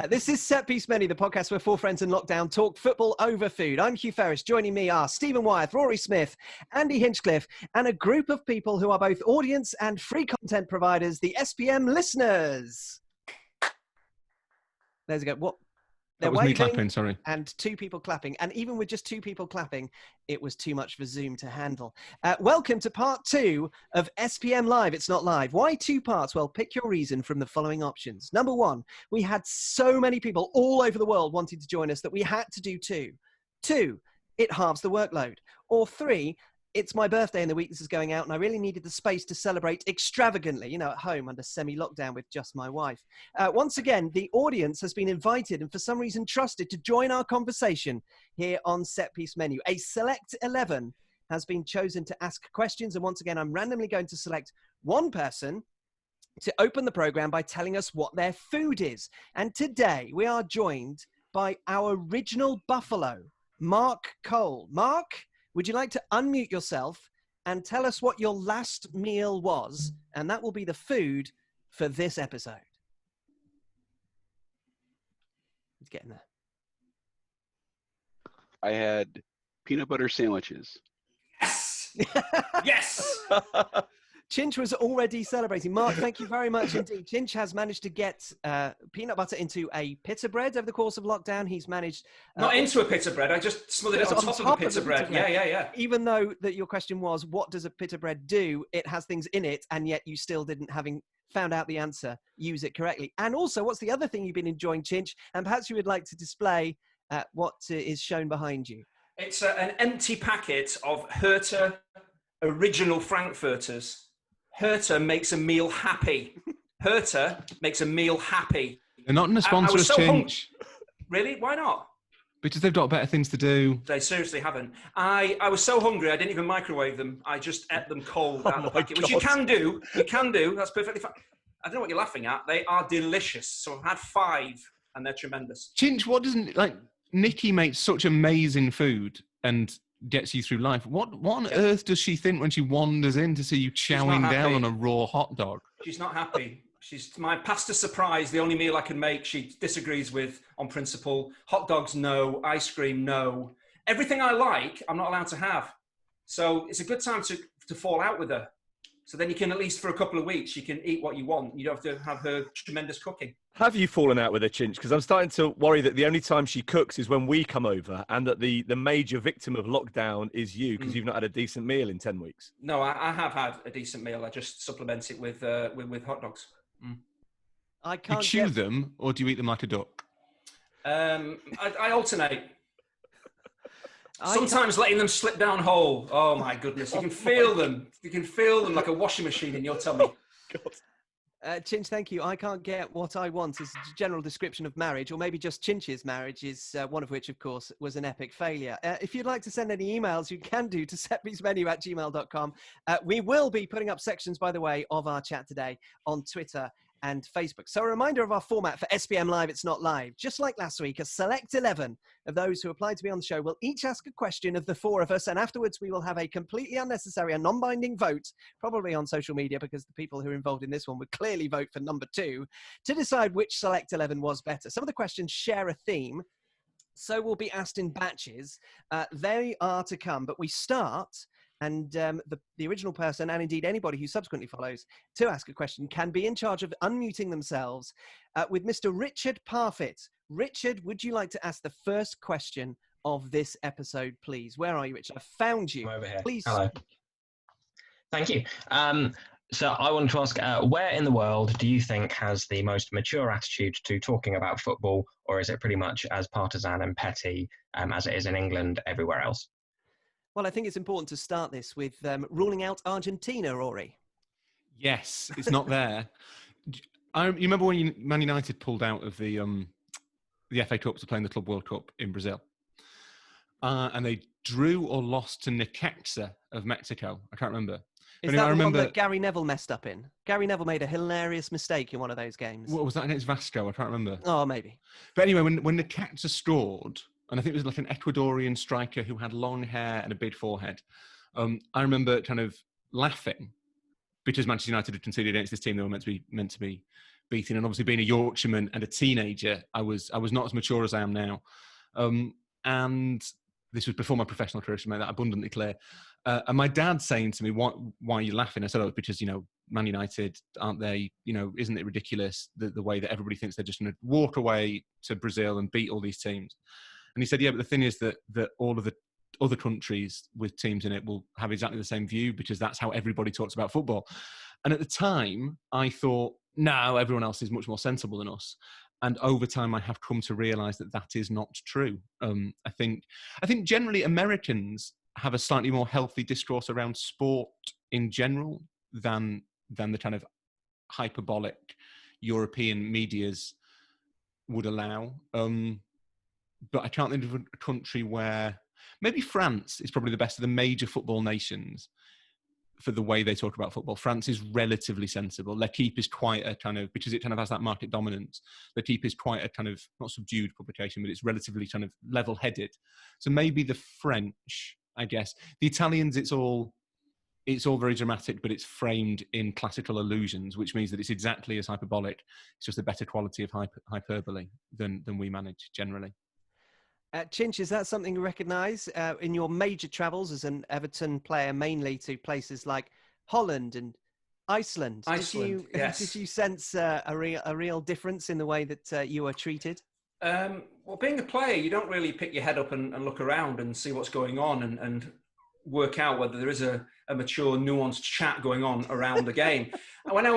This is Set Piece Menu, the podcast where four friends in lockdown talk football over food. I'm Hugh Ferris. Joining me are Stephen Wyeth, Rory Smith, Andy Hinchcliffe, and a group of people who are both audience and free content providers, the SPM listeners. There's a go. What? That was me clapping, sorry. And two people clapping. And even with just two people clapping, it was too much for Zoom to handle. Welcome to part 2 of SPM Live. It's not live. Why 2 parts? Well, pick your reason from the following options. Number 1, we had so many people all over the world wanting to join us that we had to do 2. 2, it halves the workload. Or 3, it's my birthday in the week this is going out and I really needed the space to celebrate extravagantly, at home under semi-lockdown with just my wife. Once again, the audience has been invited and for some reason trusted to join our conversation here on Set Piece Menu. A select 11 has been chosen to ask questions. And once again, I'm randomly going to select one person to open the program by telling us what their food is. And today we are joined by our original Buffalo, Mark Cole. Mark, would you like to unmute yourself and tell us what your last meal was? And that will be the food for this episode. It's getting there. I had peanut butter sandwiches. Yes! Yes! Chinch was already celebrating. Mark, thank you very much indeed. Chinch has managed to get peanut butter into a pita bread over the course of lockdown. He's managed... Not into a pita bread. I just smothered it on top of the pita bread. Yeah. Even though that your question was, what does a pita bread do? It has things in it, and yet you still didn't, having found out the answer, use it correctly. And also, what's the other thing you've been enjoying, Chinch? And perhaps you would like to display what is shown behind you. It's an empty packet of Herta original Frankfurters. Herta makes a meal happy. Herta makes a meal happy. They're not in a sponsor of Chinch. Really? Why not? Because they've got better things to do. They seriously haven't. I was so hungry, I didn't even microwave them. I just ate them cold out of the packet, which you can do. You can do. That's perfectly fine. I don't know what you're laughing at. They are delicious. So I've had 5, and they're tremendous. Chinch, what doesn't... Nikki makes such amazing food and gets you through life. What on earth does she think when she wanders in to see you chowing down on a raw hot dog? She's not happy. She's my pasta surprise, the only meal I can make. She disagrees with on principle. Hot dogs, no. Ice cream, no. Everything I like, I'm not allowed to have. So it's a good time to fall out with her. So then you can, at least for a couple of weeks, you can eat what you want. You don't have to have her tremendous cooking. Have you fallen out with her, Chinch? Because I'm starting to worry that the only time she cooks is when we come over, and that the major victim of lockdown is you, because you've not had a decent meal in 10 weeks. No, I have had a decent meal. I just supplement it with hot dogs. I can't chew them, or do you eat them like a duck? I alternate. Sometimes letting them slip down whole. Oh my goodness! You can feel them. You can feel them like a washing machine in your tummy. God. Chinch, thank you. I can't get what I want is a general description of marriage, or maybe just Chinch's marriage, is one of which, of course, was an epic failure. If you'd like to send any emails, you can do to setpiecemenu@gmail.com. We will be putting up sections, by the way, of our chat today on Twitter and Facebook. So a reminder of our format for SPM Live, It's Not Live. Just like last week, a select 11 of those who applied to be on the show will each ask a question of the 4 of us, and afterwards we will have a completely unnecessary and non-binding vote, probably on social media, because the people who are involved in this one would clearly vote for number 2, to decide which select 11 was better. Some of the questions share a theme, so will be asked in batches. They are to come, but we start... And the original person, and indeed anybody who subsequently follows to ask a question, can be in charge of unmuting themselves with Mr. Richard Parfitt. Richard, would you like to ask the first question of this episode, please? Where are you, Richard? I found you. I'm over here. Please. Hello. Thank you. So I wanted to ask, where in the world do you think has the most mature attitude to talking about football, or is it pretty much as partisan and petty as it is in England everywhere else? Well, I think it's important to start this with ruling out Argentina, Rory. Yes, it's not there. You remember when Man United pulled out of the FA Cup to play in the Club World Cup in Brazil? And they drew or lost to Necaxa of Mexico. I can't remember. Is that the one that Gary Neville messed up in? Gary Neville made a hilarious mistake in one of those games. What was that against Vasco? I can't remember. Oh, maybe. But anyway, when Necaxa scored... And I think it was like an Ecuadorian striker who had long hair and a big forehead. I remember kind of laughing because Manchester United had conceded against this team they were meant to be beating. And obviously being a Yorkshireman and a teenager, I was not as mature as I am now. And this was before my professional career, to make that abundantly clear. And my dad saying to me, why are you laughing? I said, oh, it's because, Man United, aren't they, isn't it ridiculous the way that everybody thinks they're just going to walk away to Brazil and beat all these teams? And he said, yeah, but the thing is that all of the other countries with teams in it will have exactly the same view, because that's how everybody talks about football. And at the time, I thought, no, everyone else is much more sensible than us. And over time, I have come to realise that is not true. I think generally Americans have a slightly more healthy discourse around sport in general than the kind of hyperbolic European medias would allow. But I can't think of a country where, maybe France is probably the best of the major football nations for the way they talk about football. France is relatively sensible. L'Équipe is quite a kind of, because it kind of has that market dominance, L'Équipe is quite a kind of, not subdued publication, but it's relatively kind of level-headed. So maybe the French, I guess. The Italians, it's all very dramatic, but it's framed in classical allusions, which means that it's exactly as hyperbolic. It's just a better quality of hyperbole than we manage generally. Chinch, is that something you recognise in your major travels as an Everton player, mainly to places like Holland and Iceland? Yes. Did you sense a real difference in the way that you were treated? Well, being a player, you don't really pick your head up and look around and see what's going on and work out whether there is a mature, nuanced chat going on around the game. When I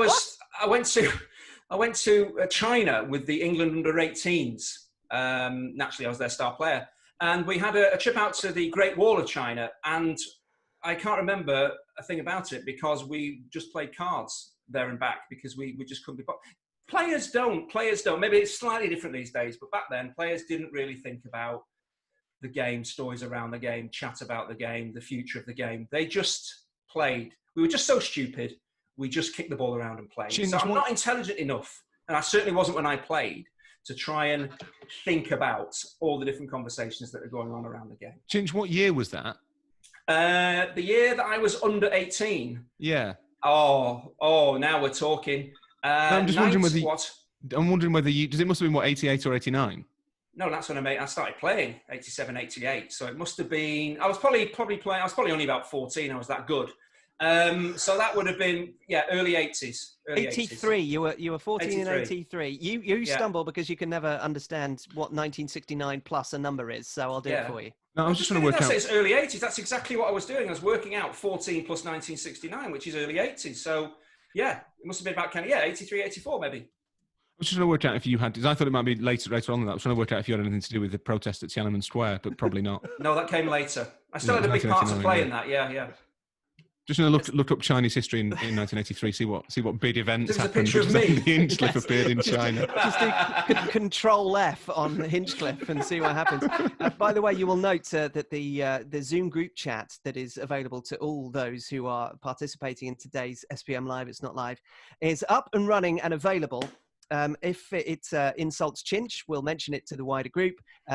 went to China with the England under-18s. Naturally, I was their star player. And we had a trip out to the Great Wall of China. And I can't remember a thing about it because we just played cards there and back because we just couldn't be... Players don't. Maybe it's slightly different these days, but back then, players didn't really think about the game, stories around the game, chat about the game, the future of the game. They just played. We were just so stupid. We just kicked the ball around and played. So I'm not intelligent enough, and I certainly wasn't when I played, to try and think about all the different conversations that are going on around the game. Chinch, what year was that? The year that I was under 18. Yeah. Oh, now we're talking. I'm just wondering whether you, does it must have been 88 or 89? No, that's when I started playing, 87, 88. So it must have been, I was probably playing, I was probably only about 14. I was that good. So that would have been, early 80s. 83. 80s. You were 14 in 83. You stumble because you can never understand what 1969 plus a number is. So I'll do it for you. No, I was just trying to work out. It's early 80s. That's exactly what I was doing. I was working out 14 plus 1969, which is early 80s. So it must have been about 83, 84 maybe. I was just trying to work out if you had, because I thought it might be later on than that. I was trying to work out if you had anything to do with the protest at Tiananmen Square, but probably not. No, that came later. I still had a big part to play in that, yeah. Just going to look up Chinese history in 1983, see what big events happened. There's a picture of me. Andy Hinchcliffe appeared in China. Just do Control F on Hinchcliffe and see what happens. By the way, you will note that the Zoom group chat that is available to all those who are participating in today's SPM Live, It's Not Live, is up and running and available. If it insults Chinch, we'll mention it to the wider group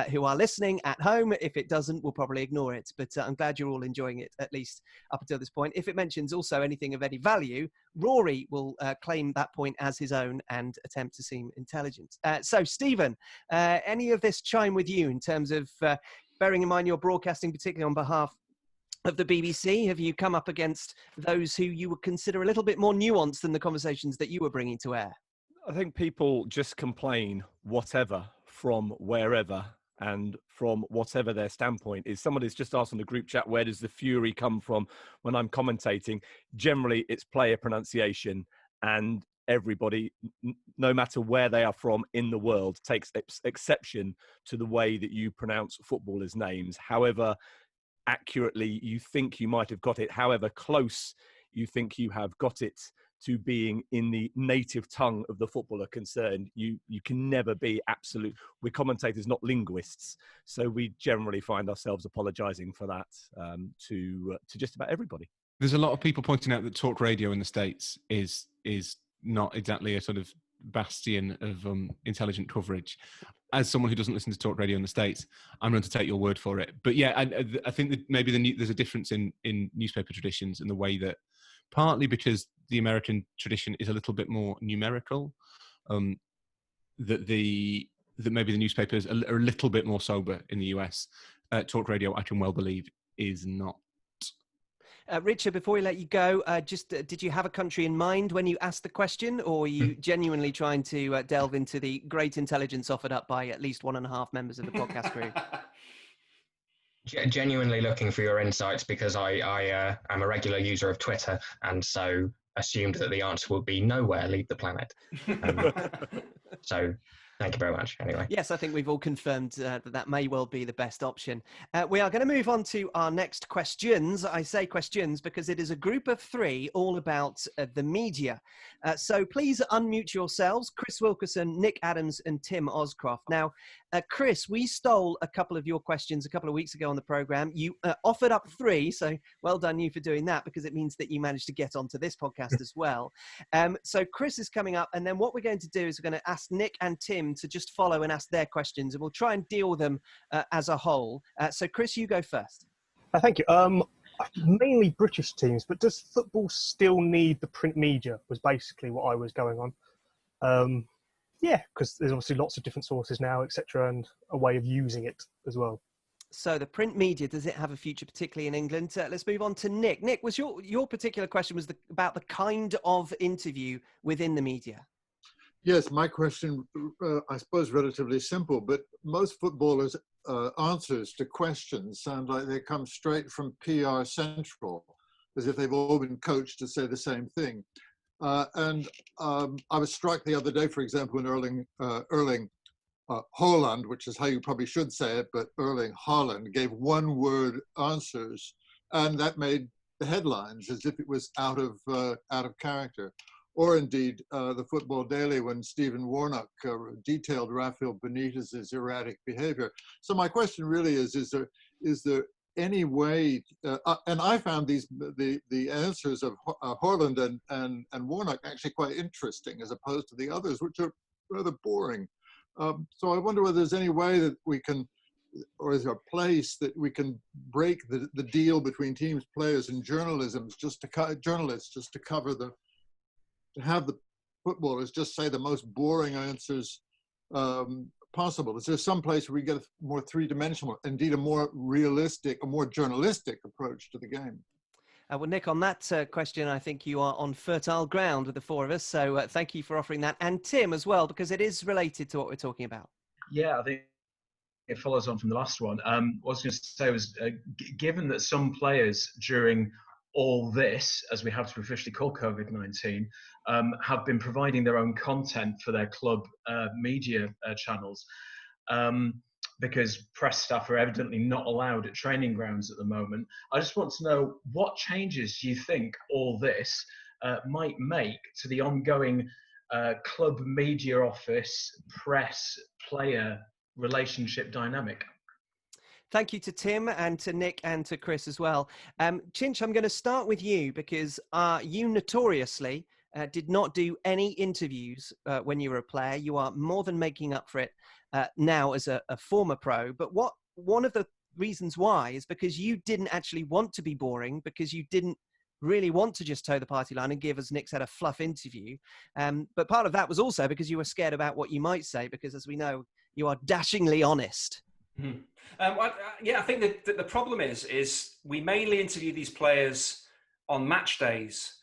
who are listening at home. If it doesn't, we'll probably ignore it. But I'm glad you're all enjoying it, at least up until this point. If it mentions also anything of any value, Rory will claim that point as his own and attempt to seem intelligent. So, Stephen, any of this chime with you in terms of bearing in mind you're broadcasting particularly on behalf of the BBC? Have you come up against those who you would consider a little bit more nuanced than the conversations that you were bringing to air? I think people just complain whatever from wherever and from whatever their standpoint is. Somebody's just asked on the group chat, where does the fury come from when I'm commentating? Generally, it's player pronunciation, and everybody, no matter where they are from in the world, takes exception to the way that you pronounce footballers' names. However accurately you think you might have got it, however close you think you have got it to being in the native tongue of the footballer concerned, you can never be absolute. We're commentators, not linguists, so we generally find ourselves apologising for that to just about everybody. There's a lot of people pointing out that talk radio in the States is not exactly a sort of bastion of intelligent coverage. As someone who doesn't listen to talk radio in the States, I'm going to take your word for it. But yeah, I think that maybe there's a difference in newspaper traditions and the way that, partly because the American tradition is a little bit more numerical. that maybe the newspapers are a little bit more sober in the US. Talk radio, I can well believe, is not. Richard, before we let you go, did you have a country in mind when you asked the question, or are you genuinely trying to delve into the great intelligence offered up by at least 1.5 members of the podcast crew? Genuinely looking for your insights, because I am a regular user of Twitter, and so assumed that the answer would be nowhere, leave the planet. So thank you very much, anyway. Yes, I think we've all confirmed that may well be the best option. We are going to move on to our next questions. I say questions because it is a group of 3 all about the media. So please unmute yourselves, Chris Wilkerson, Nick Adams and Tim Oscroft. Now, Chris, we stole a couple of your questions a couple of weeks ago on the programme. You offered up 3, so well done you for doing that, because it means that you managed to get onto this podcast as well. So Chris is coming up, and then what we're going to do is we're going to ask Nick and Tim to just follow and ask their questions, and we'll try and deal with them as a whole. So Chris, you go first. Thank you. Mainly British teams, but does football still need the print media, was basically what I was going on. Yeah, because there's obviously lots of different sources now, etc., and a way of using it as well. So the print media, does it have a future, particularly in England? Let's move on to Nick. Nick, was your particular question was about the kind of interview within the media? Yes, my question, I suppose, relatively simple, but most footballers' answers to questions sound like they come straight from PR Central, as if they've all been coached to say the same thing. And I was struck the other day, for example, when Erling Haaland, which is how you probably should say it, but Erling Haaland gave one-word answers, and that made the headlines as if it was out of character. Or indeed, the Football Daily, when Stephen Warnock detailed Rafael Benitez's erratic behavior. So my question really is there any way, and I found the answers of Haaland and Warnock actually quite interesting, as opposed to the others, which are rather boring. So I wonder whether there's any way that we can, or is there a place that we can break the deal between teams, players, and journalists, just to cover to have the footballers just say the most boring answers possible. Is there some place where we get a more three-dimensional, indeed a more realistic, a more journalistic approach to the game? Well, Nick, on that question, I think you are on fertile ground with the 4 of us. So thank you for offering that. And Tim as well, because it is related to what we're talking about. Yeah, I think it follows on from the last one. What I was going to say was, given that some players during all this, as we have to officially call COVID-19, have been providing their own content for their club media channels, because press staff are evidently not allowed at training grounds at the moment. I just want to know, what changes do you think all this might make to the ongoing club media office, press, player relationship dynamic? Thank you to Tim and to Nick and to Chris as well. Chinch, I'm going to start with you, because you notoriously did not do any interviews when you were a player. You are more than making up for it now as a former pro. But one of the reasons why is because you didn't actually want to be boring, because you didn't really want to just toe the party line and give, as Nick said, a fluff interview. But part of that was also because you were scared about what you might say, because as we know, you are dashingly honest. Mm-hmm. I think that the problem is we mainly interview these players on match days,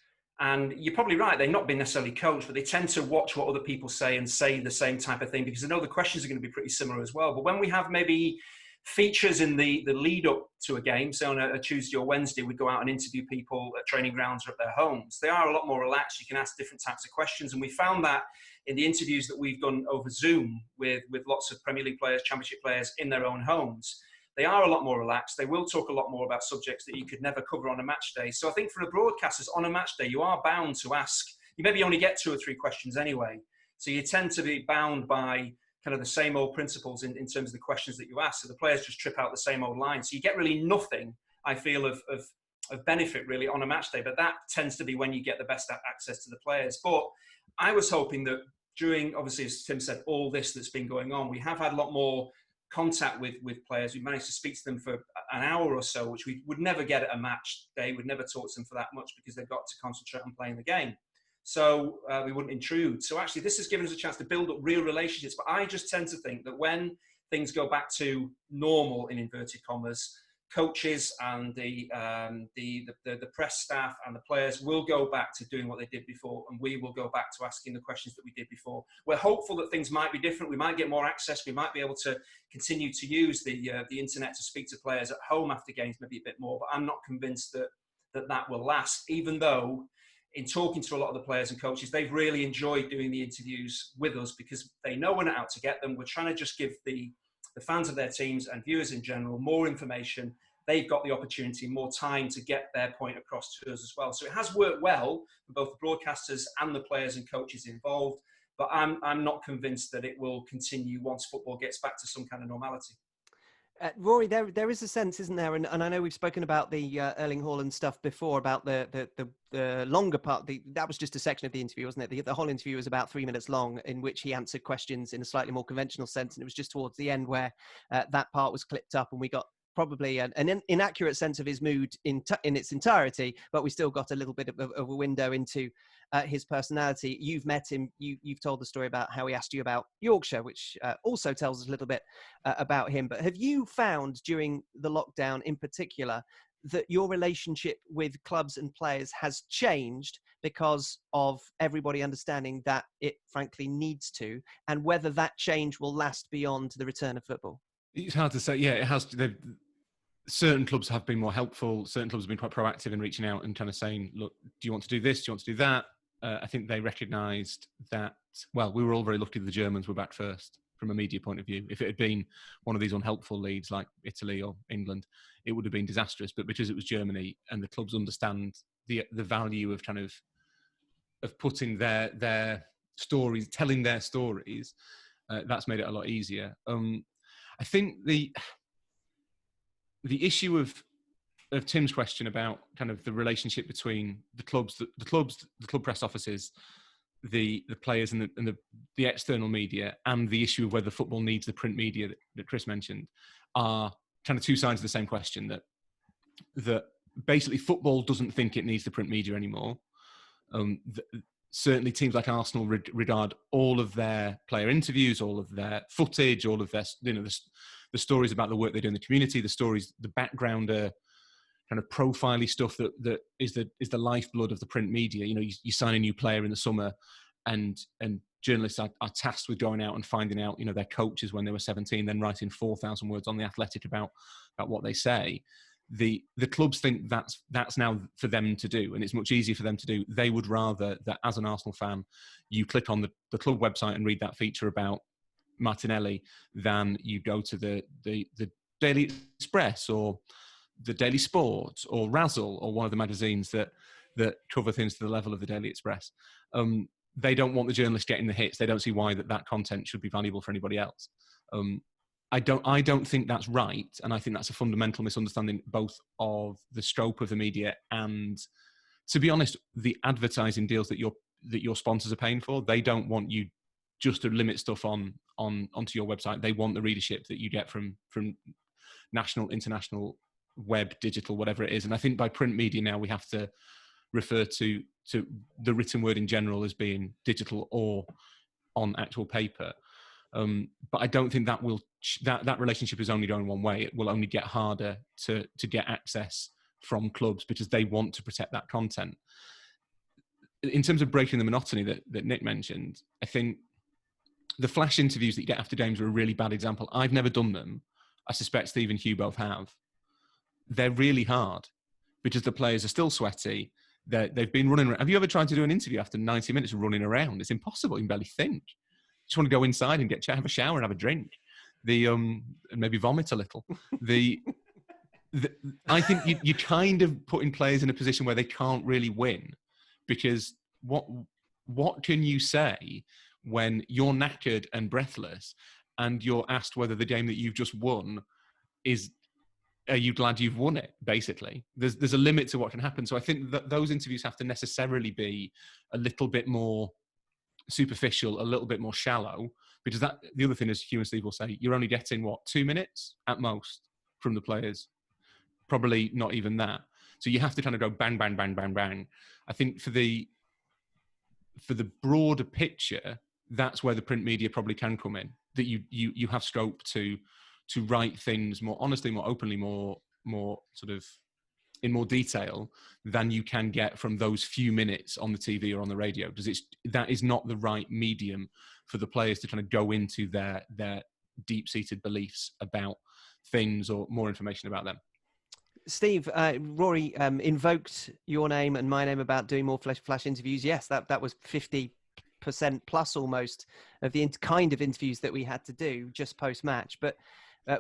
and you're probably right, they've not been necessarily coached, but they tend to watch what other people say and say the same type of thing, because they know the questions are going to be pretty similar as well. But when we have maybe features in the lead up to a game, so on a Tuesday or Wednesday, we go out and interview people at training grounds or at their homes. They are a lot more relaxed. You can ask different types of questions, and we found that in the interviews that we've done over Zoom with lots of Premier League players, Championship players in their own homes, they are a lot more relaxed. They will talk a lot more about subjects that you could never cover on a match day. So I think for the broadcasters on a match day, you are bound to ask, you maybe only get 2 or 3 questions anyway. So you tend to be bound by kind of the same old principles in terms of the questions that you ask. So the players just trip out the same old lines. So you get really nothing, I feel, of benefit really on a match day. But that tends to be when you get the best access to the players. But I was hoping that during, obviously, as Tim said, all this that's been going on, we have had a lot more contact with players. We managed to speak to them for an hour or so, which we would never get at a match day. We'd never talk to them for that much, because they've got to concentrate on playing the game. so we wouldn't intrude. So actually, this has given us a chance to build up real relationships. But I just tend to think that when things go back to normal, in inverted commas, coaches and the press staff and the players will go back to doing what they did before, and we will go back to asking the questions that we did before. We're hopeful that things might be different. We might get more access. We might be able to continue to use the internet to speak to players at home after games, maybe a bit more. But I'm not convinced that will last, even though in talking to a lot of the players and coaches, they've really enjoyed doing the interviews with us because they know we're not out to get them. We're trying to just give the fans of their teams and viewers in general more information. They've got the opportunity, more time to get their point across to us as well. So it has worked well for both the broadcasters and the players and coaches involved, but I'm not convinced that it will continue once football gets back to some kind of normality. Rory, there is a sense, isn't there? And I know we've spoken about the Erling Haaland stuff before, about the longer part. That was just a section of the interview, wasn't it? The whole interview was about 3 minutes long, in which he answered questions in a slightly more conventional sense. And it was just towards the end where that part was clipped up, and we got probably an inaccurate sense of his mood in its entirety, but we still got a little bit of a window into his personality. You've met him. You've told the story about how he asked you about Yorkshire, which also tells us a little bit about him. But have you found during the lockdown in particular that your relationship with clubs and players has changed because of everybody understanding that it frankly needs to, and whether that change will last beyond the return of football? It's hard to say. Yeah, it has. Certain clubs have been more helpful. Certain clubs have been quite proactive in reaching out and kind of saying, look, do you want to do this? Do you want to do that? I think they recognised that, well, we were all very lucky the Germans were back first from a media point of view. If it had been one of these unhelpful leagues like Italy or England, it would have been disastrous. But because it was Germany and the clubs understand the value of kind of putting their stories, telling their stories, that's made it a lot easier. I think the issue of Tim's question about kind of the relationship between the club press offices, the players and the external media, and the issue of whether football needs the print media that Chris mentioned, are kind of two sides of the same question. That basically football doesn't think it needs the print media anymore. Certainly teams like Arsenal regard all of their player interviews, all of their footage, all of their, the stories about the work they do in the community, the stories, the background, kind of profile-y stuff that is the lifeblood of the print media. You sign a new player in the summer, and journalists are tasked with going out and finding out, their coaches when they were 17, then writing 4,000 words on The Athletic about what they say. The clubs think that's now for them to do, and it's much easier for them to do. They would rather that, as an Arsenal fan, you click on the club website and read that feature about Martinelli than you go to the Daily Express or the Daily Sport or Razzle or one of the magazines that cover things to the level of the Daily Express. They don't want the journalists getting the hits. They don't see why that content should be valuable for anybody else. I don't think that's right, and I think that's a fundamental misunderstanding both of the scope of the media and, to be honest, the advertising deals that your sponsors are paying for. They don't want you just to limit stuff onto your website. They want the readership that you get from national, international, web, digital, whatever it is. And I think by print media now we have to refer to the written word in general as being digital or on actual paper. But I don't think that relationship is only going one way. It will only get harder to get access from clubs because they want to protect that content. In terms of breaking the monotony that Nick mentioned, I think the flash interviews that you get after games are a really bad example. I've never done them. I suspect Steve and Hugh both have. They're really hard because the players are still sweaty. They've been running around. Have you ever tried to do an interview after 90 minutes of running around? It's impossible. You can barely think. You just want to go inside and have a shower and have a drink. And maybe vomit a little. I think you kind of putting players in a position where they can't really win, because what can you say when you're knackered and breathless and you're asked whether the game that you've just won are you glad you've won it? Basically, there's a limit to what can happen. So I think that those interviews have to necessarily be a little bit more superficial, a little bit more shallow, because the other thing is, Hugh and Steve will say, you're only getting 2 minutes at most from the players, probably not even that. So you have to kind of go bang, bang, bang, bang, bang. I think for the for the broader picture, that's where the print media probably can come in. That you have scope to write things more honestly, more openly, more sort of in more detail than you can get from those few minutes on the TV or on the radio. Because that is not the right medium for the players to kind of go into their deep-seated beliefs about things or more information about them. Steve, Rory invoked your name and my name about doing more flash interviews. Yes, that was 50% plus almost of the kind of interviews that we had to do just post-match. But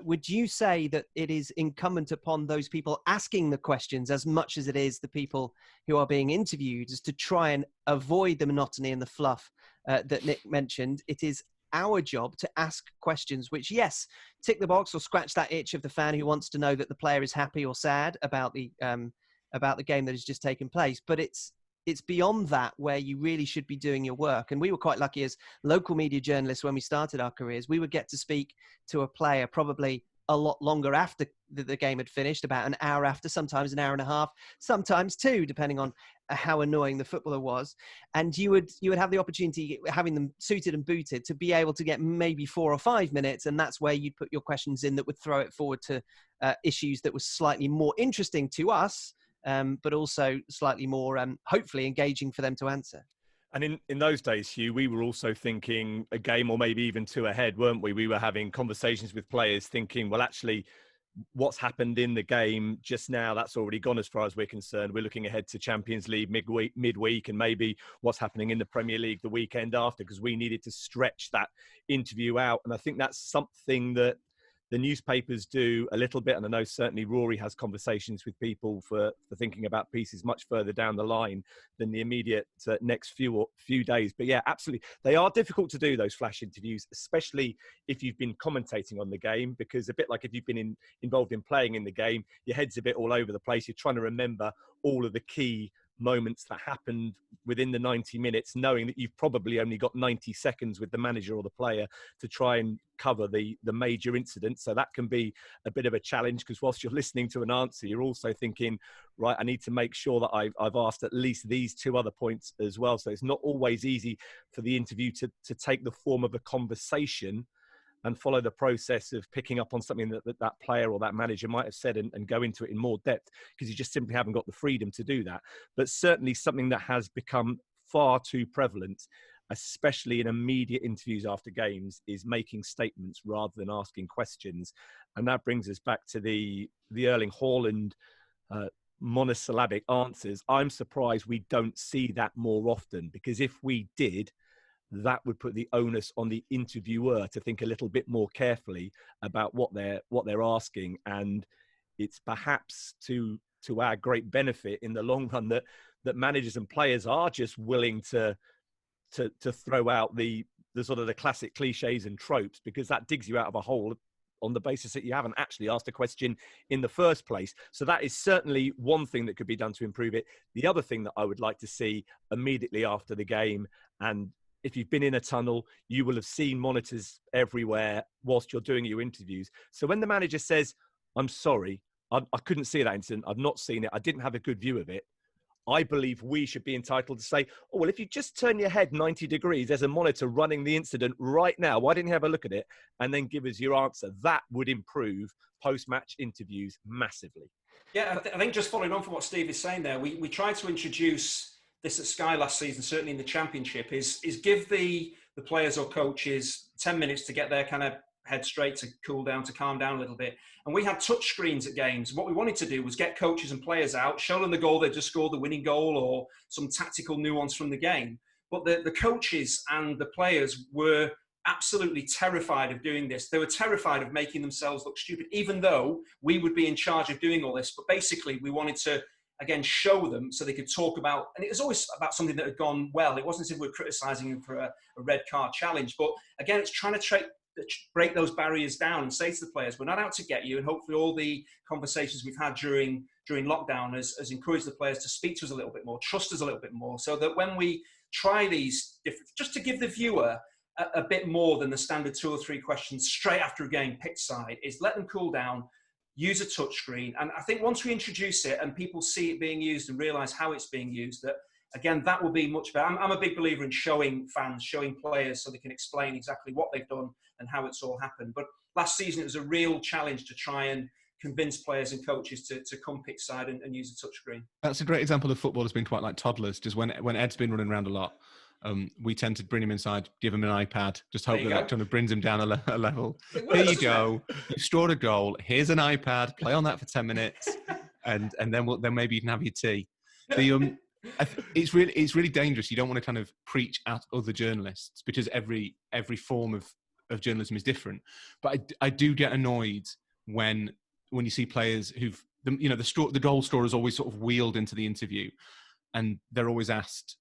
would you say that it is incumbent upon those people asking the questions as much as it is the people who are being interviewed, is to try and avoid the monotony and the fluff that Nick mentioned? It is our job to ask questions which, yes, tick the box or scratch that itch of the fan who wants to know that the player is happy or sad about the game that has just taken place. But it's beyond that where you really should be doing your work. And we were quite lucky as local media journalists when we started our careers. We would get to speak to a player probably a lot longer after the game had finished, about an hour after, sometimes an hour and a half, sometimes two, depending on how annoying the footballer was. And you would have the opportunity, having them suited and booted, to be able to get maybe 4 or 5 minutes, and that's where you'd put your questions in that would throw it forward to issues that was slightly more interesting to us, but also slightly more hopefully engaging for them to answer. And in those days, Hugh, we were also thinking a game or maybe even 2 ahead, weren't we? We were having conversations with players thinking, well, actually, what's happened in the game just now, that's already gone as far as we're concerned. We're looking ahead to Champions League midweek and maybe what's happening in the Premier League the weekend after, because we needed to stretch that interview out. And I think that's something that the newspapers do a little bit, and I know certainly Rory has conversations with people for thinking about pieces much further down the line than the immediate next few days. But yeah, absolutely. They are difficult to do, those flash interviews, especially if you've been commentating on the game, because a bit like if you've been involved in playing in the game, your head's a bit all over the place. You're trying to remember all of the key moments that happened within the 90 minutes, knowing that you've probably only got 90 seconds with the manager or the player to try and cover the major incident. So that can be a bit of a challenge, because whilst you're listening to an answer, you're also thinking, right, I need to make sure that I've asked at least these 2 other points as well. So it's not always easy for the interview to take the form of a conversation and follow the process of picking up on something that player or that manager might have said and go into it in more depth, because you just simply haven't got the freedom to do that. But certainly something that has become far too prevalent, especially in immediate interviews after games, is making statements rather than asking questions. And that brings us back to the Erling Haaland monosyllabic answers. I'm surprised we don't see that more often, because if we did, that would put the onus on the interviewer to think a little bit more carefully about what they're asking. And it's perhaps to our great benefit in the long run that managers and players are just willing to throw out the sort of the classic cliches and tropes, because that digs you out of a hole on the basis that you haven't actually asked a question in the first place. So that is certainly one thing that could be done to improve it. The other thing that I would like to see immediately after the game, and if you've been in a tunnel, you will have seen monitors everywhere whilst you're doing your interviews. So when the manager says, I'm sorry, I couldn't see that incident, I've not seen it, I didn't have a good view of it, I believe we should be entitled to say, oh, well, if you just turn your head 90 degrees, there's a monitor running the incident right now. Why didn't you have a look at it? And then give us your answer. That would improve post-match interviews massively. Yeah, I think just following on from what Steve is saying there, we tried to introduce this at Sky last season, certainly in the Championship, is give the players or coaches 10 minutes to get their kind of head straight, to cool down, to calm down a little bit. And we had touch screens at games. What we wanted to do was get coaches and players out, show them the goal they just scored, the winning goal, or some tactical nuance from the game. But the coaches and the players were absolutely terrified of doing this. They were terrified of making themselves look stupid, even though we would be in charge of doing all this. But basically, we wanted to, again, show them so they could talk about, and it was always about something that had gone well. It wasn't as if we were criticising them for a red card challenge. But again, it's trying to break those barriers down and say to the players, we're not out to get you. And hopefully all the conversations we've had during lockdown has encouraged the players to speak to us a little bit more, trust us a little bit more, so that when we try these different, just to give the viewer a bit more than the standard 2 or 3 questions straight after a game pitch side, is let them cool down, use a touchscreen. And I think once we introduce it and people see it being used and realise how it's being used, that Again, that will be much better. I'm a big believer in showing fans, showing players so they can explain exactly what they've done and how it's all happened. But last season, it was a real challenge to try and convince players and coaches to come pitch side and use a touchscreen. That's a great example of football that's been quite like toddlers. Just when Ed's been running around a lot, we tend to bring him inside, give him an iPad, just hope that kind of brings him down a level. Here you go. You scored a goal. Here's an iPad. Play on that for 10 minutes, and then maybe you can have your tea. It's really dangerous. You don't want to kind of preach at other journalists because every form of journalism is different. But I do get annoyed when you see players the goal scorer is always sort of wheeled into the interview, and they're always asked,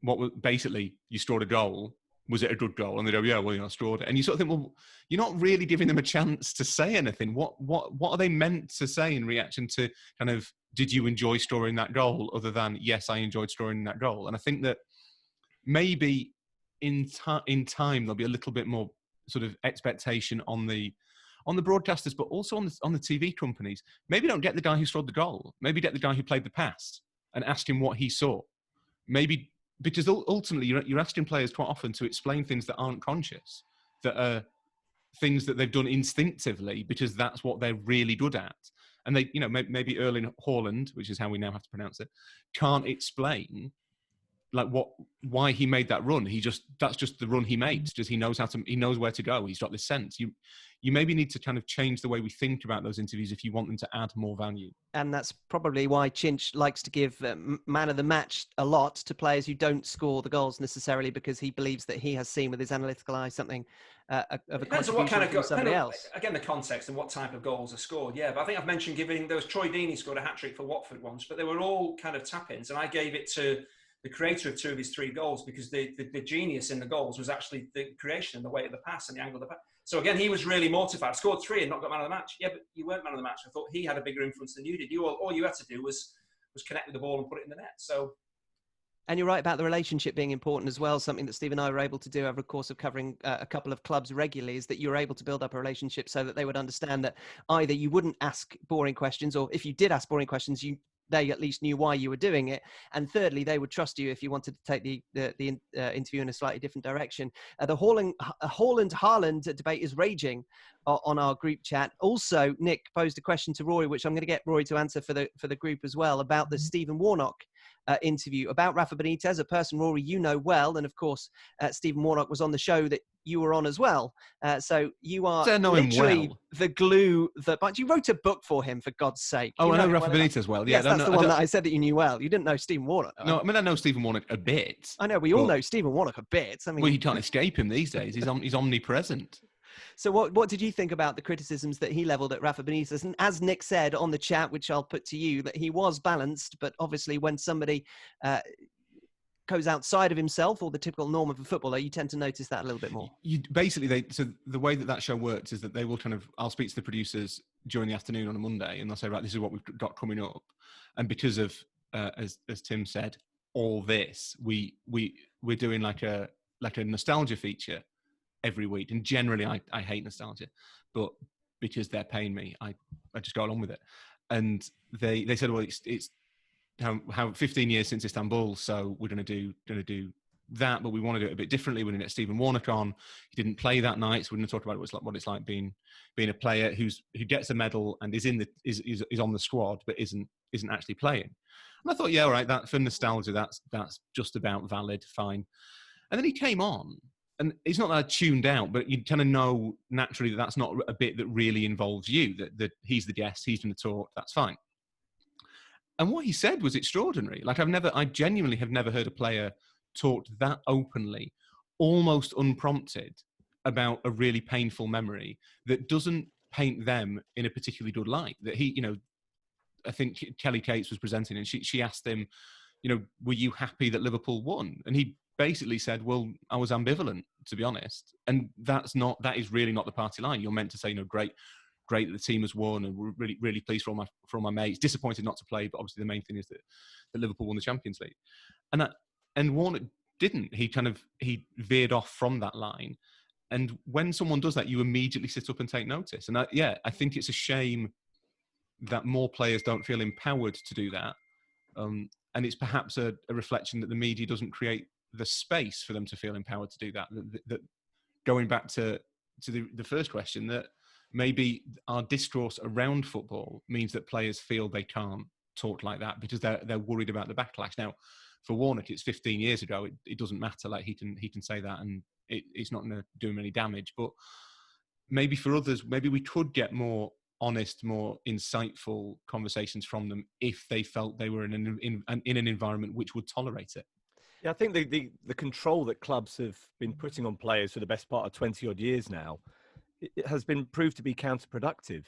"What was basically you scored a goal? Was it a good goal?" And they go, "Yeah, well, I scored it." And you sort of think, well, you're not really giving them a chance to say anything. What are they meant to say in reaction to kind of, did you enjoy scoring that goal, other than, yes, I enjoyed scoring that goal? And I think that maybe in time there'll be a little bit more sort of expectation on the broadcasters, but also on the TV companies. Maybe don't get the guy who scored the goal. Maybe get the guy who played the pass and ask him what he saw. Maybe, because ultimately you're asking players quite often to explain things that aren't conscious, that are things that they've done instinctively because that's what they're really good at. And they, maybe Erling Haaland, which is how we now have to pronounce it, can't explain like why he made that run. That's just the run he makes. Just he knows where to go. He's got this sense. You maybe need to kind of change the way we think about those interviews if you want them to add more value. And that's probably why Chinch likes to give man of the match a lot to players who don't score the goals necessarily, because he believes that he has seen with his analytical eye something of a contribution from somebody else. Again, the context and what type of goals are scored. Yeah, but I think I've mentioned there was Troy Deeney scored a hat-trick for Watford once, but they were all kind of tap-ins, and I gave it to the creator of two of his three goals, because the genius in the goals was actually the creation and the weight of the pass and the angle of the pass. So again, he was really mortified. Scored 3 and not got man of the match. Yeah, but you weren't man of the match. I thought he had a bigger influence than you did. All you had to do was connect with the ball and put it in the net. So, and you're right about the relationship being important as well. Something that Steve and I were able to do over the course of covering a couple of clubs regularly is that you were able to build up a relationship so that they would understand that either you wouldn't ask boring questions, or if you did ask boring questions, they at least knew why you were doing it. And thirdly, they would trust you if you wanted to take the interview in a slightly different direction. The Haaland debate is raging on our group chat. Also, Nick posed a question to Rory, which I'm going to get Rory to answer for the group as well, about the Stephen Warnock interview about Rafa Benitez, a person, Rory, you know well. And of course, Stephen Warnock was on the show that you were on as well. So you are literally the glue but you wrote a book for him, for God's sake. Oh, I know Rafa Benitez well. Yeah, yes, that's the one that I said that you knew well. You didn't know Stephen Warnock. No, I mean, I know Stephen Warnock a bit. I know, we all know Stephen Warnock a bit. I mean, well, you can't escape him these days. He's omnipresent. So what did you think about the criticisms that he levelled at Rafa Benitez? And as Nick said on the chat, which I'll put to you, that he was balanced, but obviously when somebody goes outside of himself or the typical norm of a footballer, you tend to notice that a little bit more. So the way that show works is that they will I'll speak to the producers during the afternoon on a Monday, and they'll say, right, this is what we've got coming up. And because of, as Tim said, all this, we're doing like a nostalgia feature every week. And generally I hate nostalgia, but because they're paying me, I just go along with it. And they said, well, it's how 15 years since Istanbul, so we're going to do that, but we want to do it a bit differently. We're going to get Stephen Warnock on. He didn't play that night, so we're going to talk about what it's like being a player who gets a medal and is on the squad but isn't actually playing. And I thought, yeah, all right, that for nostalgia, that's just about valid, fine. And then he came on, and it's not that I tuned out, but you kind of know naturally that that's not a bit that really involves you. That he's the guest, he's going to talk, that's fine. And what he said was extraordinary. Like I genuinely have never heard a player talk that openly, almost unprompted, about a really painful memory that doesn't paint them in a particularly good light. That he, I think Kelly Cates was presenting, and she asked him, were you happy that Liverpool won? And he basically said, well, I was ambivalent, to be honest. And that is really not the party line. You're meant to say, great that the team has won, and we're really, really pleased for all my mates. Disappointed not to play, but obviously the main thing is that Liverpool won the Champions League. And Warnock didn't. He veered off from that line. And when someone does that, you immediately sit up and take notice. And I think it's a shame that more players don't feel empowered to do that. and it's perhaps a reflection that the media doesn't create the space for them to feel empowered to do that. That going back to the first question, that maybe our discourse around football means that players feel they can't talk like that because they're worried about the backlash. Now, for Warnock, it's 15 years ago. It doesn't matter. Like he can say that, and it's not going to do him any damage. But maybe for others, maybe we could get more honest, more insightful conversations from them if they felt they were in an environment which would tolerate it. Yeah, I think the control that clubs have been putting on players for the best part of 20 odd years now, it has been proved to be counterproductive,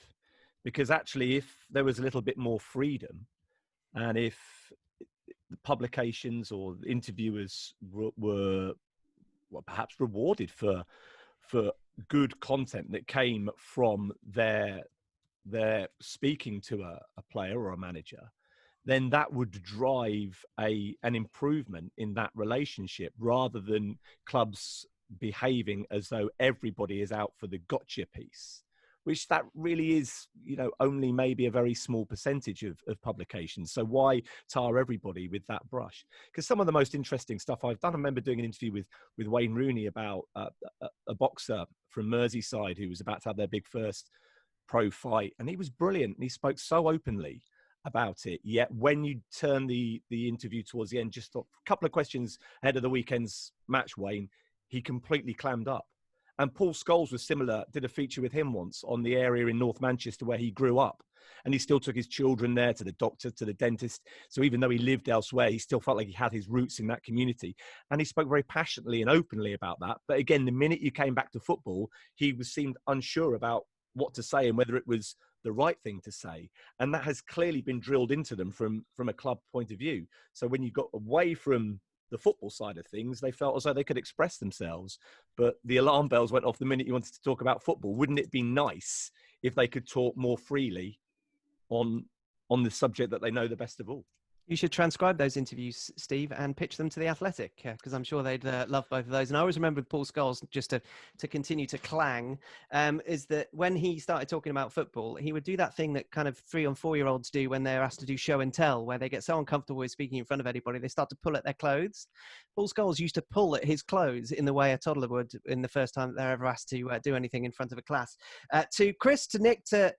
because actually if there was a little bit more freedom, and if the publications or interviewers were perhaps rewarded for good content that came from their speaking to a player or a manager, then that would drive an improvement in that relationship, rather than clubs behaving as though everybody is out for the gotcha piece, which that really is, only maybe a very small percentage of publications. So why tar everybody with that brush? Because some of the most interesting stuff I've done, I remember doing an interview with Wayne Rooney about a boxer from Merseyside who was about to have their big first pro fight, and he was brilliant, and he spoke so openly about it. Yet when you turn the interview towards the end, just a couple of questions ahead of the weekend's match, Wayne, he completely clammed up. And Paul Scholes was similar, did a feature with him once on the area in North Manchester where he grew up. And he still took his children there, to the doctor, to the dentist. So even though he lived elsewhere, he still felt like he had his roots in that community. And he spoke very passionately and openly about that. But again, the minute you came back to football, he seemed unsure about what to say and whether it was the right thing to say. And that has clearly been drilled into them from a club point of view. So when you got away from the football side of things, they felt as though they could express themselves. But the alarm bells went off the minute you wanted to talk about football. Wouldn't it be nice if they could talk more freely on the subject that they know the best of all? You should transcribe those interviews, Steve, and pitch them to The Athletic, because I'm sure they'd love both of those. And I always remember with Paul Scholes, just to continue to clang, is that when he started talking about football, he would do that thing that kind of 3 and 4 year olds do when they're asked to do show and tell, where they get so uncomfortable with speaking in front of anybody, they start to pull at their clothes. Paul Scholes used to pull at his clothes in the way a toddler would in the first time that they're ever asked to do anything in front of a class. To Chris, to Nick, to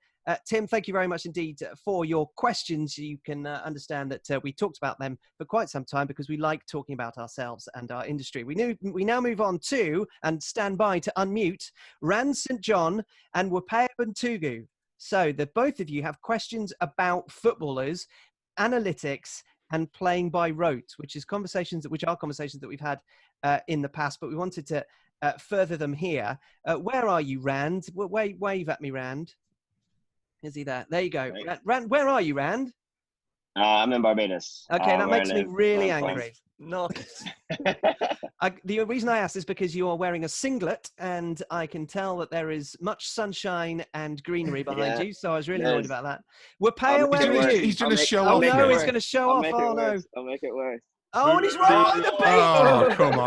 Tim, thank you very much indeed for your questions. You can understand that we talked about them for quite some time because we like talking about ourselves and our industry. We now move on to, and stand by to unmute, Rand St. John and Wapea Bantugu. So the both of you have questions about footballers, analytics, and playing by rote, which are conversations that we've had in the past, but we wanted to further them here. Where are you, Rand? Wave at me, Rand. Is he there? There you go. Right. Rand, where are you, Rand? I'm in Barbados. Okay, that makes me really I'm angry. The reason I asked is because you are wearing a singlet, and I can tell that there is much sunshine and greenery behind you, so I was really annoyed about that. Wapea, where are you? He's going to show off. Oh, no, he's going to show off. Oh, no. I'll make it worse. Oh, and he's right on the beat. Oh, come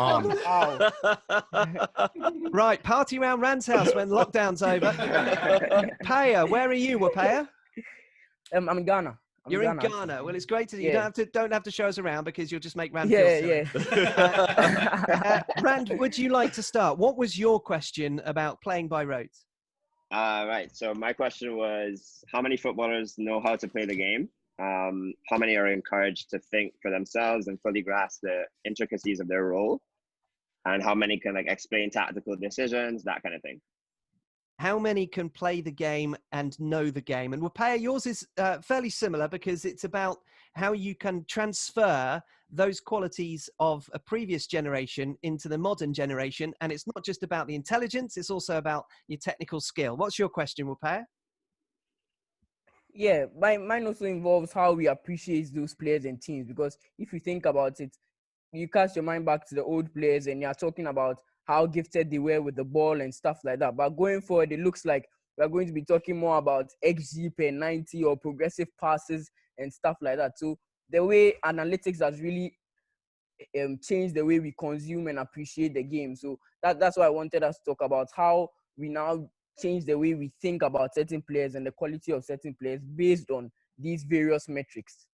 on. Right, party around Rand's house when lockdown's over. Wapea, where are you, Wapea? I'm in Ghana. You're in Ghana. Well, it's great to see you. Yeah. Don't have to show us around because you'll just make Rand feel silly. Rand, would you like to start? What was your question about playing by rote? Right. So my question was, how many footballers know how to play the game? How many are encouraged to think for themselves and fully grasp the intricacies of their role? And how many can explain tactical decisions, that kind of thing? How many can play the game and know the game? And Wapea, yours is fairly similar because it's about how you can transfer those qualities of a previous generation into the modern generation. And it's not just about the intelligence, it's also about your technical skill. What's your question, Wapea? Yeah, mine also involves how we appreciate those players and teams, because if you think about it, you cast your mind back to the old players and you're talking about how gifted they were with the ball and stuff like that. But going forward, it looks like we're going to be talking more about XG per 90 or progressive passes and stuff like that. So the way analytics has really changed the way we consume and appreciate the game. So that's why I wanted us to talk about how we now change the way we think about certain players and the quality of certain players based on these various metrics.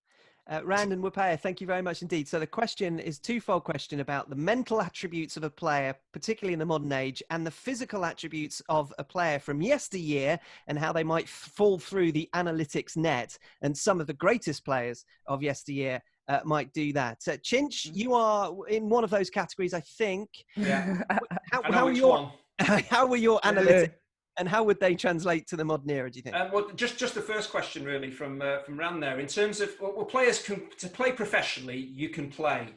Rand and Wapaya, thank you very much indeed. So the question is twofold question about the mental attributes of a player, particularly in the modern age, and the physical attributes of a player from yesteryear and how they might fall through the analytics net. And some of the greatest players of yesteryear might do that. Chinch, you are in one of those categories, I think. Yeah. How were your analytics? And how would they translate to the modern era, do you think? Well, just the first question, really, from Rand there. In terms of, well, players to play professionally, you can play.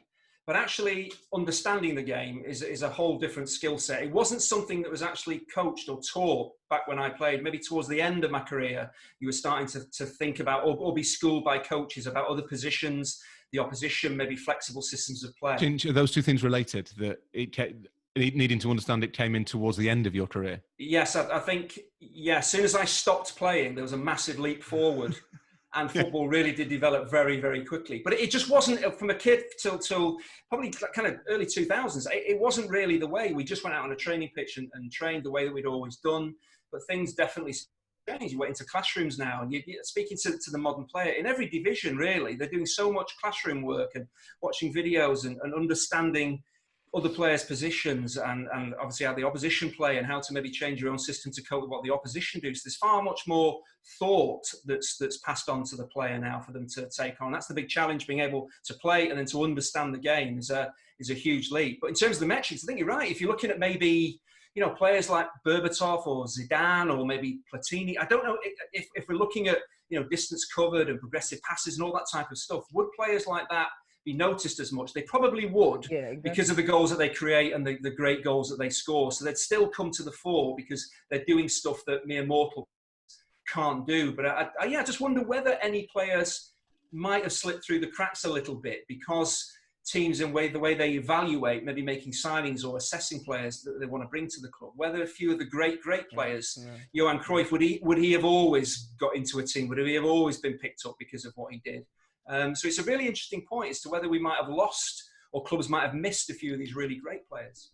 But actually understanding the game is a whole different skill set. It wasn't something that was actually coached or taught back when I played. Maybe towards the end of my career, you were starting to think about or be schooled by coaches about other positions, the opposition, maybe flexible systems of play. Are those two things related? That needing to understand it came in towards the end of your career? Yes, I think, as soon as I stopped playing, there was a massive leap forward. And football really did develop very, very quickly. But it just wasn't, from a kid till probably kind of early 2000s, it wasn't really the way. We just went out on a training pitch and trained the way that we'd always done. But things definitely changed. You went into classrooms now, and you're speaking to the modern player. In every division, really, they're doing so much classroom work and watching videos and understanding other players' positions and obviously how the opposition play and how to maybe change your own system to cope with what the opposition do. So there's far much more thought that's passed on to the player now for them to take on. That's the big challenge, being able to play and then to understand the game is a huge leap. But in terms of the metrics, I think you're right. If you're looking at maybe, players like Berbatov or Zidane or maybe Platini, I don't know if we're looking at, distance covered and progressive passes and all that type of stuff, would players like that be noticed as much? They probably would, because of the goals that they create and the great goals that they score. So they'd still come to the fore because they're doing stuff that mere mortal can't do. But I just wonder whether any players might have slipped through the cracks a little bit because teams and the way they evaluate, maybe making signings or assessing players that they want to bring to the club, whether a few of the great players, Johan Cruyff, would he have always got into a team? Would he have always been picked up because of what he did? So it's a really interesting point as to whether we might have lost or clubs might have missed a few of these really great players.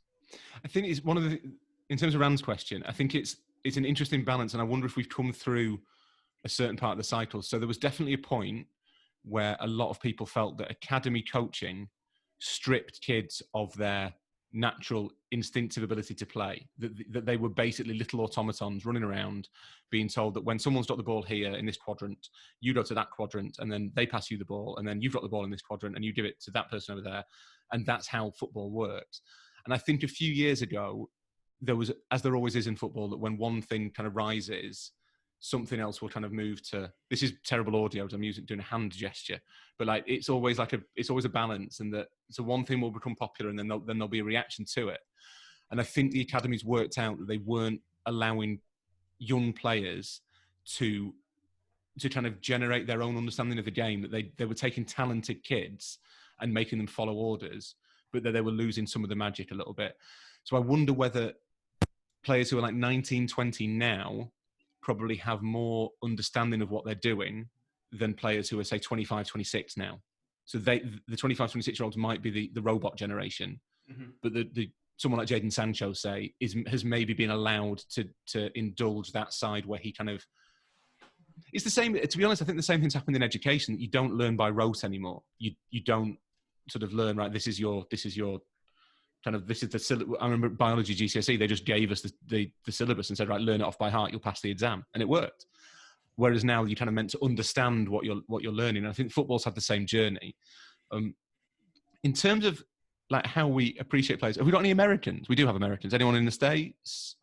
I think it's one of the, in terms of Rand's question, I think it's an interesting balance, and I wonder if we've come through a certain part of the cycle. So there was definitely a point where a lot of people felt that academy coaching stripped kids of their natural instinctive ability to play, that they were basically little automatons running around being told that when someone's got the ball here in this quadrant, you go to that quadrant and then they pass you the ball and then you've got the ball in this quadrant and you give it to that person over there, and that's how football works. And I think a few years ago there was, as there always is in football, that when one thing kind of rises, something else will kind of move to, this is terrible audio as I'm doing a hand gesture, but like it's always a balance, and that so one thing will become popular and then there'll be a reaction to it. And I think the academies worked out that they weren't allowing young players to kind of generate their own understanding of the game, that they were taking talented kids and making them follow orders, but that they were losing some of the magic a little bit. So I wonder whether players who are like 19, 20 now probably have more understanding of what they're doing than players who are, say, 25, 26 now. So the 25, 26-year-olds might be the robot generation, but someone like Jadon Sancho, say, has maybe been allowed to indulge that side where he kind of... It's the same, to be honest, I think the same thing's happened in education. You don't learn by rote anymore. You don't sort of learn, right, this is your kind of, this is the syllabus. I remember biology GCSE, they just gave us the syllabus and said, right, learn it off by heart, you'll pass the exam. And it worked. Whereas now you're kind of meant to understand what you're learning. And I think football's had the same journey. In terms of like how we appreciate players, have we got any Americans? We do have Americans. Anyone in the States?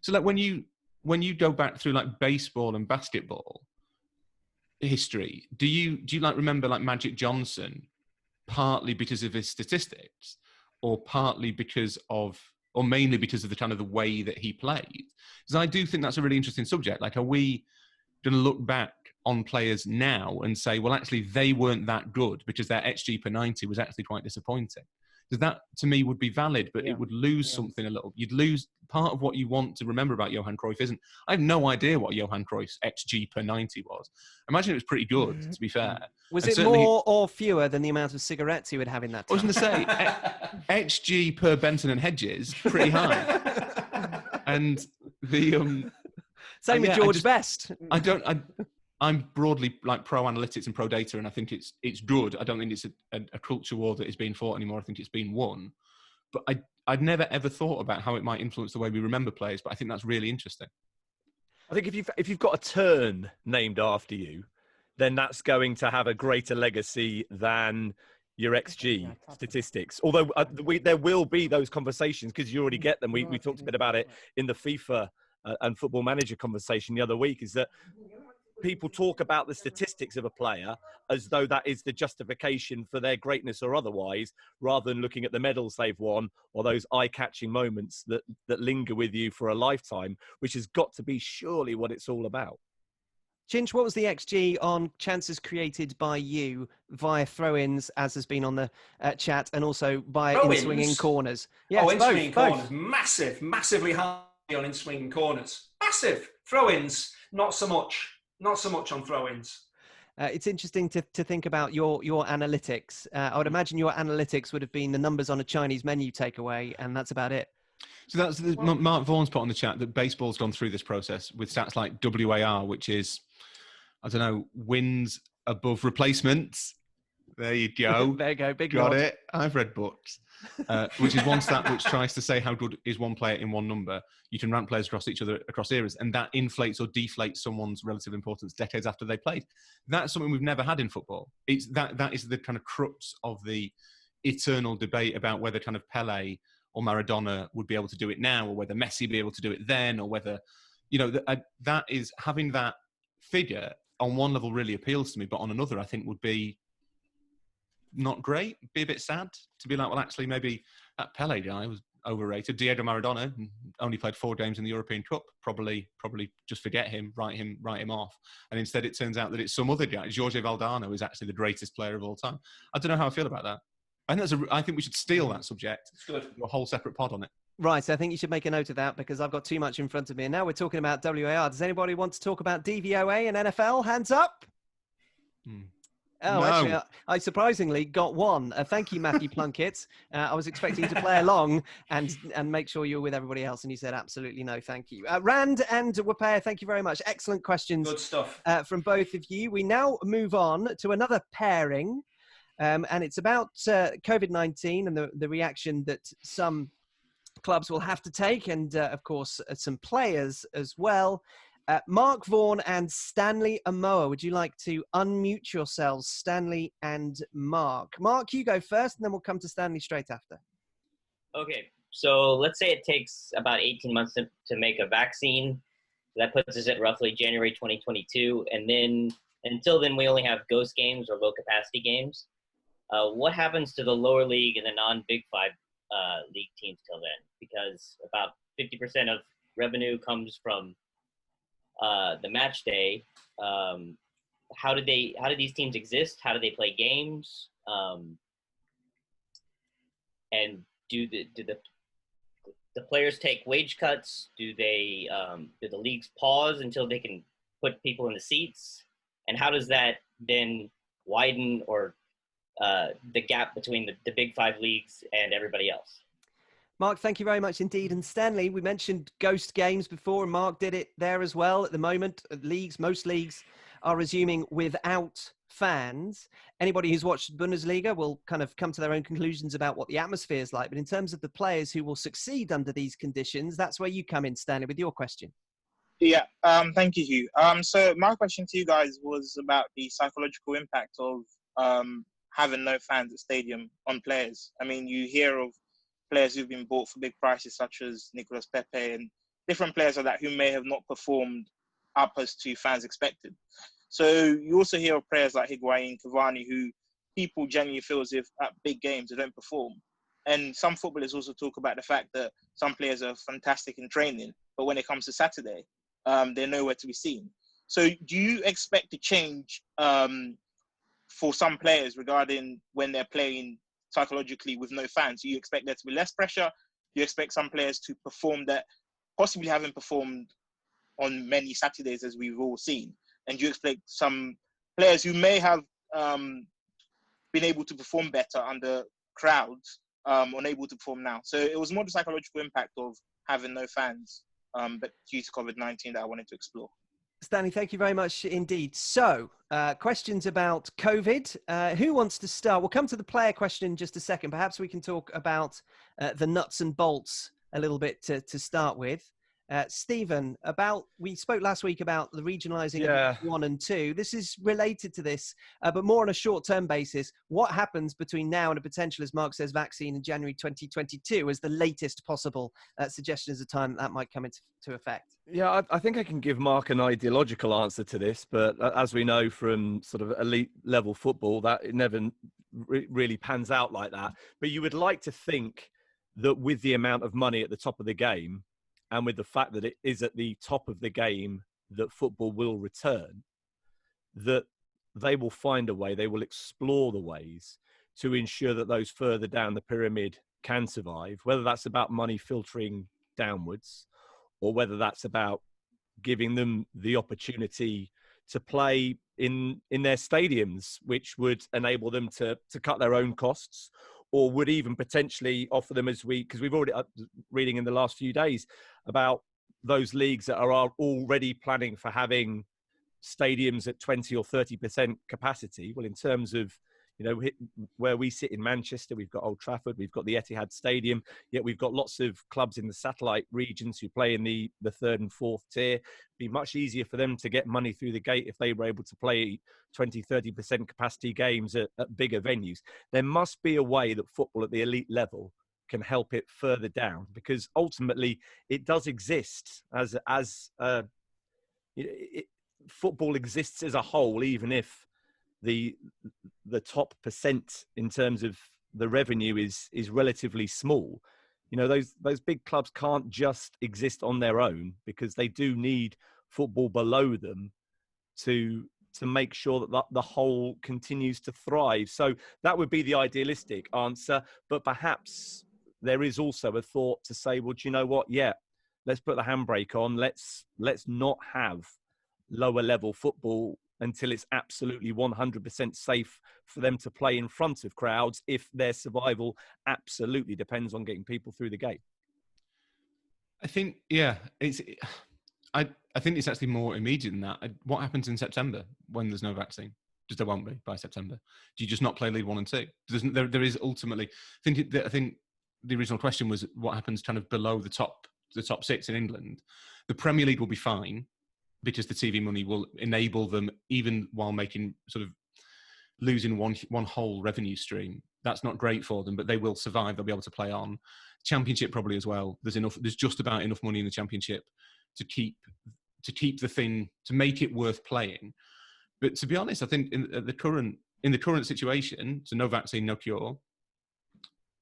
So like when you go back through like baseball and basketball history, do you like remember like Magic Johnson, partly because of his statistics, or partly because of, or mainly because of the kind of the way that he played? Because I do think that's a really interesting subject. Like, are we going to look back on players now and say, well, actually, they weren't that good because their XG per 90 was actually quite disappointing? Because that, to me, would be valid, but it would lose something a little. You'd lose part of what you want to remember about Johan Cruyff. I have no idea what Johan Cruyff's XG per 90 was. I imagine it was pretty good, to be fair. Was it more or fewer than the amount of cigarettes he would have in that time? I was going to say, XG per Benton and Hedges, pretty high. And the... Same with George Best. I don't I'm broadly like pro analytics and pro data, and I think it's good. I don't think it's a culture war that is being fought anymore. I think it's been won. But I'd never ever thought about how it might influence the way we remember players. But I think that's really interesting. I think if you've got a turn named after you, then that's going to have a greater legacy than your XG statistics. Although there will be those conversations because you already get them. We talked a bit about it in the FIFA and Football Manager conversation the other week, is that people talk about the statistics of a player as though that is the justification for their greatness or otherwise, rather than looking at the medals they've won or those eye-catching moments that linger with you for a lifetime, which has got to be surely what it's all about. Chinch, what was the XG on chances created by you via throw-ins, as has been on the chat, and also by in-swinging corners? Yes, in-swinging corners, massively high on in-swinging corners. Massive. Throw-ins, not so much. Not so much on throw-ins. It's interesting to think about your analytics. I would imagine your analytics would have been the numbers on a Chinese menu takeaway, and that's about it. So that's Mark Vaughan's put on the chat that baseball's gone through this process with stats like WAR, which is, I don't know, wins above replacements. There you go. There you go. Big Got nod. it. I've read books. Which is one stat which tries to say how good is one player in one number. You can rank players across each other across eras, and that inflates or deflates someone's relative importance decades after they played. That's something we've never had in football. It's that is the kind of crux of the eternal debate about whether kind of Pele or Maradona would be able to do it now, or whether Messi would be able to do it then, or whether, you know, that is having that figure on one level really appeals to me, but on another I think would be not great, be a bit sad to be like, well, actually, maybe that Pele guy was overrated. Diego Maradona only played 4 games in the European Cup. Probably just forget him, write him off. And instead, it turns out that it's some other guy. Jorge Valdano is actually the greatest player of all time. I don't know how I feel about that. I think we should steal that subject. It's good. Do a whole separate pod on it. Right, I think you should make a note of that because I've got too much in front of me. And now we're talking about WAR. Does anybody want to talk about DVOA and NFL? Hands up. Oh, No. Actually, I surprisingly got one. Thank you, Matthew Plunkett. I was expecting you to play along and make sure you're with everybody else, and you said absolutely no, thank you. Rand and Wapaya, thank you very much. Excellent questions. Good stuff. From both of you. We now move on to another pairing, and it's about COVID-19 and the reaction that some clubs will have to take, and of course, some players as well. Mark Vaughan and Stanley Amoa, would you like to unmute yourselves, Stanley and Mark? Mark, you go first, and then we'll come to Stanley straight after. Okay, so let's say it takes about 18 months to make a vaccine. That puts us at roughly January 2022, and then until then, we only have ghost games or low-capacity games. What happens to the lower league and the non-Big Five league teams till then? Because about 50% of revenue comes from the match day. How do these teams exist? How do they play games? And do the players take wage cuts? Do the leagues pause until they can put people in the seats? And how does that then widen or the gap between the Big Five leagues and everybody else? Mark, thank you very much indeed. And Stanley, we mentioned ghost games before, and Mark did it there as well. At the moment, most leagues are resuming without fans. Anybody who's watched Bundesliga will kind of come to their own conclusions about what the atmosphere is like. But in terms of the players who will succeed under these conditions, that's where you come in, Stanley, with your question. Yeah, thank you, Hugh. So my question to you guys was about the psychological impact of having no fans at stadium on players. I mean, you hear of players who've been bought for big prices, such as Nicolas Pepe and different players like that, who may have not performed up as to fans expected. So you also hear of players like Higuain, Cavani, who people genuinely feel as if at big games they don't perform. And some footballers also talk about the fact that some players are fantastic in training, but when it comes to Saturday, they're nowhere to be seen. So do you expect to change for some players regarding when they're playing psychologically with no fans? Do you expect there to be less pressure? Do you expect some players to perform that possibly haven't performed on many Saturdays, as we've all seen? And do you expect some players who may have been able to perform better under crowds, unable to perform now? So it was more the psychological impact of having no fans, but due to COVID-19 that I wanted to explore. Stanley, thank you very much indeed. So, questions about COVID. Who wants to start? We'll come to the player question in just a second. Perhaps we can talk about the nuts and bolts a little bit to start with. Stephen, we spoke last week about the regionalising of 1 and 2. This is related to this, but more on a short-term basis. What happens between now and a potential, as Mark says, vaccine in January 2022 as the latest possible suggestion as a time that might come into effect? Yeah, I think I can give Mark an ideological answer to this, but as we know from sort of elite level football, that it never really pans out like that. But you would like to think that with the amount of money at the top of the game, and with the fact that it is at the top of the game that football will return, that they will find a way, they will explore the ways to ensure that those further down the pyramid can survive, whether that's about money filtering downwards or whether that's about giving them the opportunity to play in their stadiums, which would enable them to cut their own costs, or would even potentially offer them, because we've already reading in the last few days about those leagues that are already planning for having stadiums at 20 or 30% capacity. Well, in terms of, where we sit in Manchester, we've got Old Trafford, we've got the Etihad Stadium, yet we've got lots of clubs in the satellite regions who play in the third and fourth tier. It'd be much easier for them to get money through the gate if they were able to play 20, 30% capacity games at bigger venues. There must be a way that football at the elite level can help it further down, because ultimately it does exist football exists as a whole, even if the top percent in terms of the revenue is relatively small. Those big clubs can't just exist on their own, because they do need football below them to make sure that the whole continues to thrive. So that would be the idealistic answer, but perhaps there is also a thought to say, well, do you know what? Yeah, let's put the handbrake on. Let's not have lower level football until it's absolutely 100% safe for them to play in front of crowds, if their survival absolutely depends on getting people through the gate. I think, I think it's actually more immediate than that. What happens in September when there's no vaccine? Because there won't be by September. Do you just not play League 1 and 2? There is ultimately. I think the original question was what happens kind of below the top 6 in England. The Premier League will be fine, because the TV money will enable them, even while losing one whole revenue stream. That's not great for them, but they will survive. They'll be able to play on. Championship probably as well. There's just about enough money in the Championship to keep the thing, to make it worth playing. But to be honest, I think in the current situation, so no vaccine, no cure,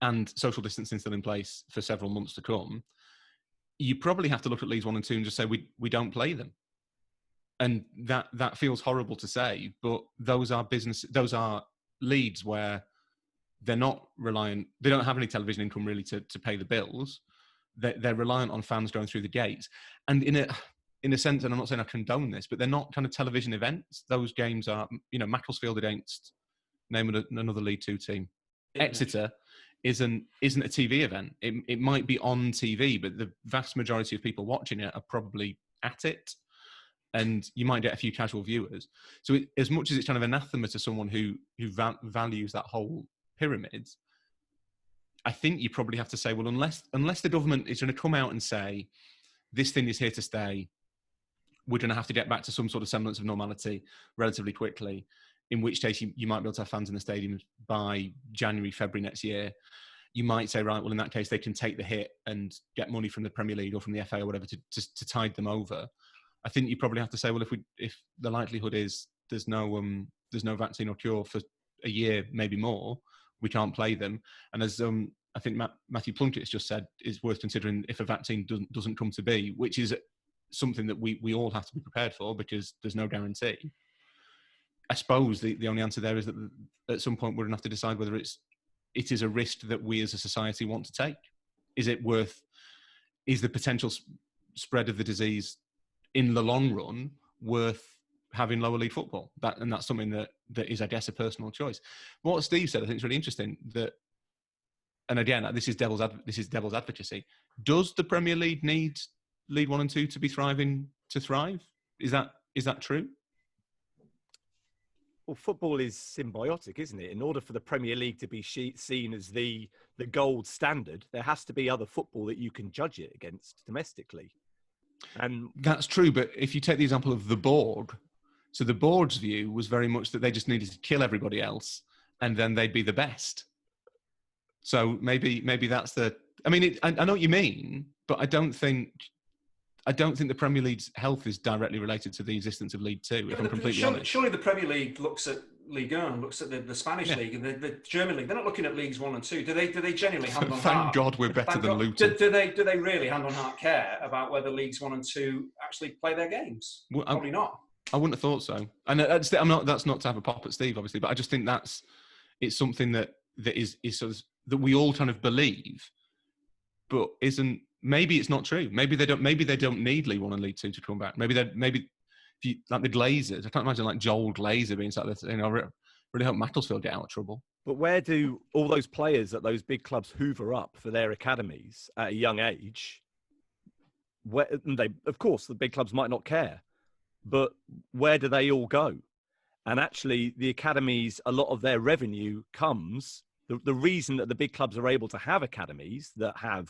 and social distancing still in place for several months to come, you probably have to look at Leagues 1 and 2 and just say we don't play them. And that feels horrible to say, but those are leads where they're not reliant. They don't have any television income really to pay the bills. They're reliant on fans going through the gates. And in a sense, and I'm not saying I condone this, but they're not kind of television events. Those games are, Macclesfield against, name another League 2 team. Exeter isn't a TV event. It might be on TV, but the vast majority of people watching it are probably at it. And you might get a few casual viewers. So as much as it's kind of anathema to someone who values that whole pyramid, I think you probably have to say, well, unless the government is going to come out and say, this thing is here to stay, we're going to have to get back to some sort of semblance of normality relatively quickly, in which case you might be able to have fans in the stadiums by January, February next year. You might say, right, well, in that case, they can take the hit and get money from the Premier League or from the FA or whatever to tide them over. I think you probably have to say, well, if the likelihood is there's no vaccine or cure for a year, maybe more, we can't play them. And as I think Matthew Plunkett's just said, it's worth considering if a vaccine doesn't come to be, which is something that we all have to be prepared for, because there's no guarantee. I suppose the only answer there is that at some point we're going to have to decide whether it is a risk that we as a society want to take. Is the potential spread of the disease in the long run worth having lower league football? That's something that is, I guess, a personal choice. What Steve said, I think, is really interesting. And again, this is devil's advocacy. Does the Premier League need League 1 and 2 to be thriving to thrive? Is that Is that true? Well, football is symbiotic, isn't it? In order for the Premier League to be seen as the gold standard, there has to be other football that you can judge it against domestically. And that's true, but if you take the example of the board, so the board's view was very much that they just needed to kill everybody else, and then they'd be the best. So maybe that's the. I mean, I know what you mean, but I don't think the Premier League's health is directly related to the existence of League Two. If I'm completely honest, surely the Premier League looks at Ligue 1, looks at the Spanish league and the German league. They're not looking at leagues 1 and 2. Do they genuinely hand on Thank heart? God we're better than Luton. Do they really hand on heart care about whether leagues 1 and 2 actually play their games? Well, Probably not. I wouldn't have thought so. And that's not to have a pop at Steve, obviously, but I just think it's something that is sort of that we all kind of believe, but isn't. Maybe it's not true. Maybe they don't need League 1 and League 2 to come back. Maybe if you, like the Glazers, I can't imagine like Joel Glazer being sat there. Really hope Macclesfield get out of trouble. But where do all those players at those big clubs hoover up for their academies at a young age? Of course, the big clubs might not care, but where do they all go? And actually, the academies, a lot of their revenue comes. The reason that the big clubs are able to have academies that have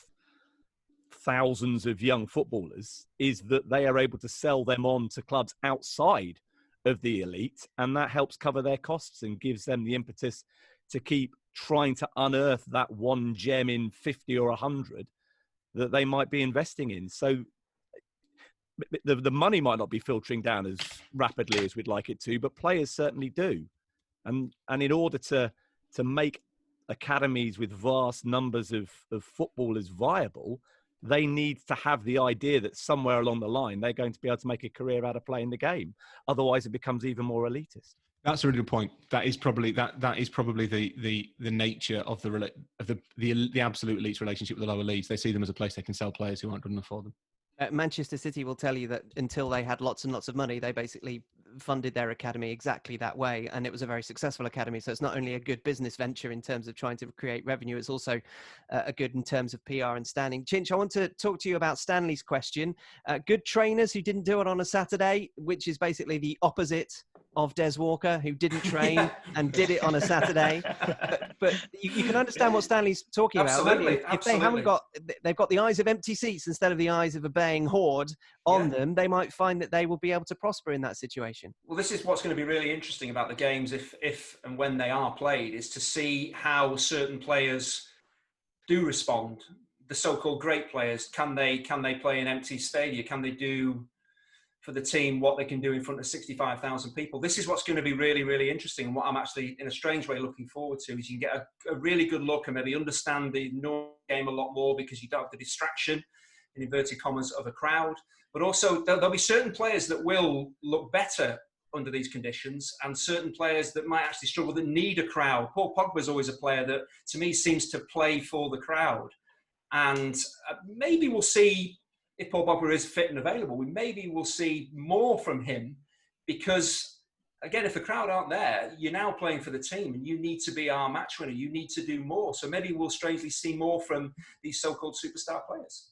thousands of young footballers is that they are able to sell them on to clubs outside of the elite, and that helps cover their costs and gives them the impetus to keep trying to unearth that one gem in 50 or 100 that they might be investing in. So the money might not be filtering down as rapidly as we'd like it to, but players certainly do. And in order to make academies with vast numbers of footballers viable, they need to have the idea that somewhere along the line they're going to be able to make a career out of playing the game. Otherwise, it becomes even more elitist. That's a really good point. That is probably the nature of the absolute elite relationship with the lower leagues. They see them as a place they can sell players who aren't good enough for them. Manchester City will tell you that until they had lots and lots of money, they basically funded their academy exactly that way, and it was a very successful academy. So it's not only a good business venture in terms of trying to create revenue, it's also a good in terms of PR and standing. Chinch, I want to talk to you about Stanley's question. Good trainers who didn't do it on a Saturday, which is basically the opposite of Des Walker, who didn't train and did it on a Saturday. But you can understand what Stanley's talking about. If they haven't they've got the eyes of empty seats instead of the eyes of a baying horde on them, they might find that they will be able to prosper in that situation. Well, this is what's going to be really interesting about the games if and when they are played, is to see how certain players do respond. The so-called great players, can they play in empty stadia? Can they do for the team what they can do in front of 65,000 people? This is what's going to be really, really interesting. And what I'm actually, in a strange way, looking forward to is you can get a really good look and maybe understand the game a lot more because you don't have the distraction, in inverted commas, of a crowd. But also, there'll be certain players that will look better under these conditions and certain players that might actually struggle, that need a crowd. Paul Pogba is always a player that, to me, seems to play for the crowd. And maybe we'll see, if Paul Pogba is fit and available, maybe we'll see more from him because, again, if the crowd aren't there, you're now playing for the team and you need to be our match winner. You need to do more. So maybe we'll strangely see more from these so-called superstar players.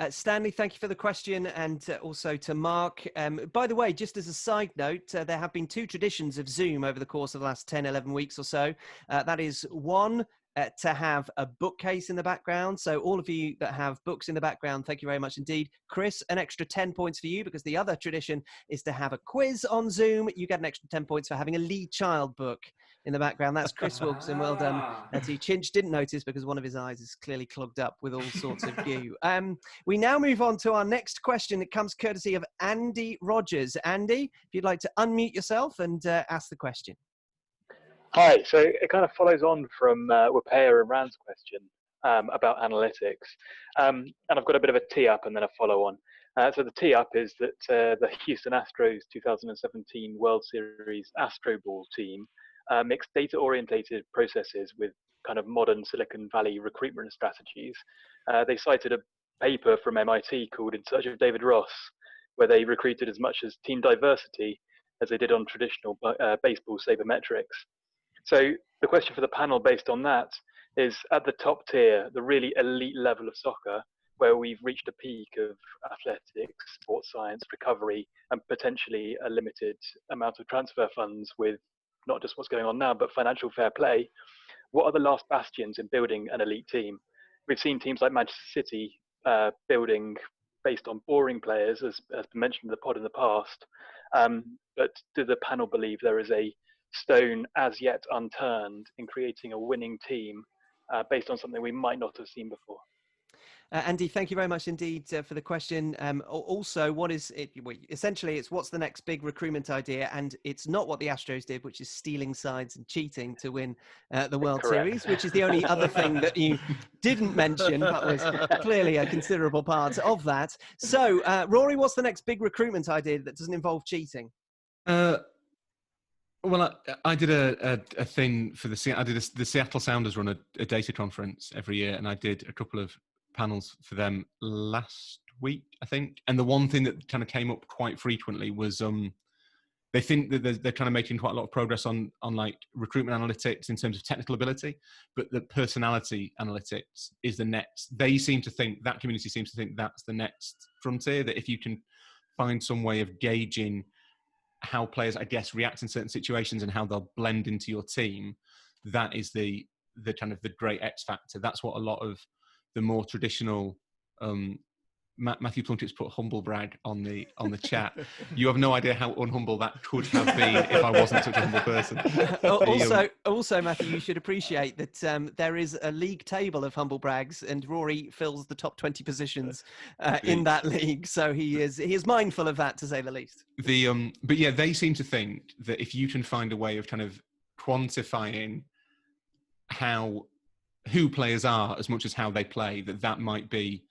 Stanley, thank you for the question, and also to Mark. By the way, just as a side note, there have been 2 traditions of Zoom over the course of the last 10, 11 weeks or so. That is one, to have a bookcase in the background. So all of you that have books in the background, thank you very much indeed. Chris, an extra 10 points for you, because the other tradition is to have a quiz on Zoom. You get an extra 10 points for having a Lee Child book in the background. That's Chris Wilson. Well done. Chinch didn't notice because one of his eyes is clearly clogged up with all sorts of goo. We now move on to our next question. It comes courtesy of Andy Rogers. Andy, if you'd like to unmute yourself and ask the question. Hi, so it kind of follows on from Wapea and Rand's question about analytics. And I've got a bit of a tee-up and then a follow-on. So the tee-up is that the Houston Astros 2017 World Series Astro Ball team mixed data-orientated processes with kind of modern Silicon Valley recruitment strategies. They cited a paper from MIT called In Search of David Ross, where they recruited as much as team diversity as they did on traditional baseball sabermetrics. So the question for the panel based on that is, at the top tier, the really elite level of soccer, where we've reached a peak of athletics, sports science, recovery, and potentially a limited amount of transfer funds with not just what's going on now, but financial fair play, what are the last bastions in building an elite team? We've seen teams like Manchester City building based on boring players, as mentioned in the pod in the past. But do the panel believe there is a stone as yet unturned in creating a winning team based on something we might not have seen before? Andy, thank you very much indeed for the question. Also, what is it? Essentially, it's what's the next big recruitment idea, and it's not what the Astros did, which is stealing sides and cheating to win the World Series, which is the only other thing that you didn't mention, but was clearly a considerable part of that. So, Rory, what's the next big recruitment idea that doesn't involve cheating? Well, I did a thing for the Seattle Sounders run a data conference every year, and I did a couple of panels for them last week, I think. And the one thing that kind of came up quite frequently was they think that they're kind of making quite a lot of progress on like recruitment analytics in terms of technical ability, but the personality analytics is the next. They seem to think, that community seems to think that's the next frontier, that if you can find some way of gauging how players, I guess, react in certain situations and how they'll blend into your team, that is the kind of the great X factor. That's what a lot of the more traditional Matthew Plunkett's put humble brag on the chat. You have no idea how unhumble that could have been if I wasn't such a humble person. Also, Matthew, you should appreciate that there is a league table of humble brags, and Rory fills the top 20 positions in that league. So he is mindful of that, to say the least. But yeah, they seem to think that if you can find a way of kind of quantifying who players are as much as how they play, that might be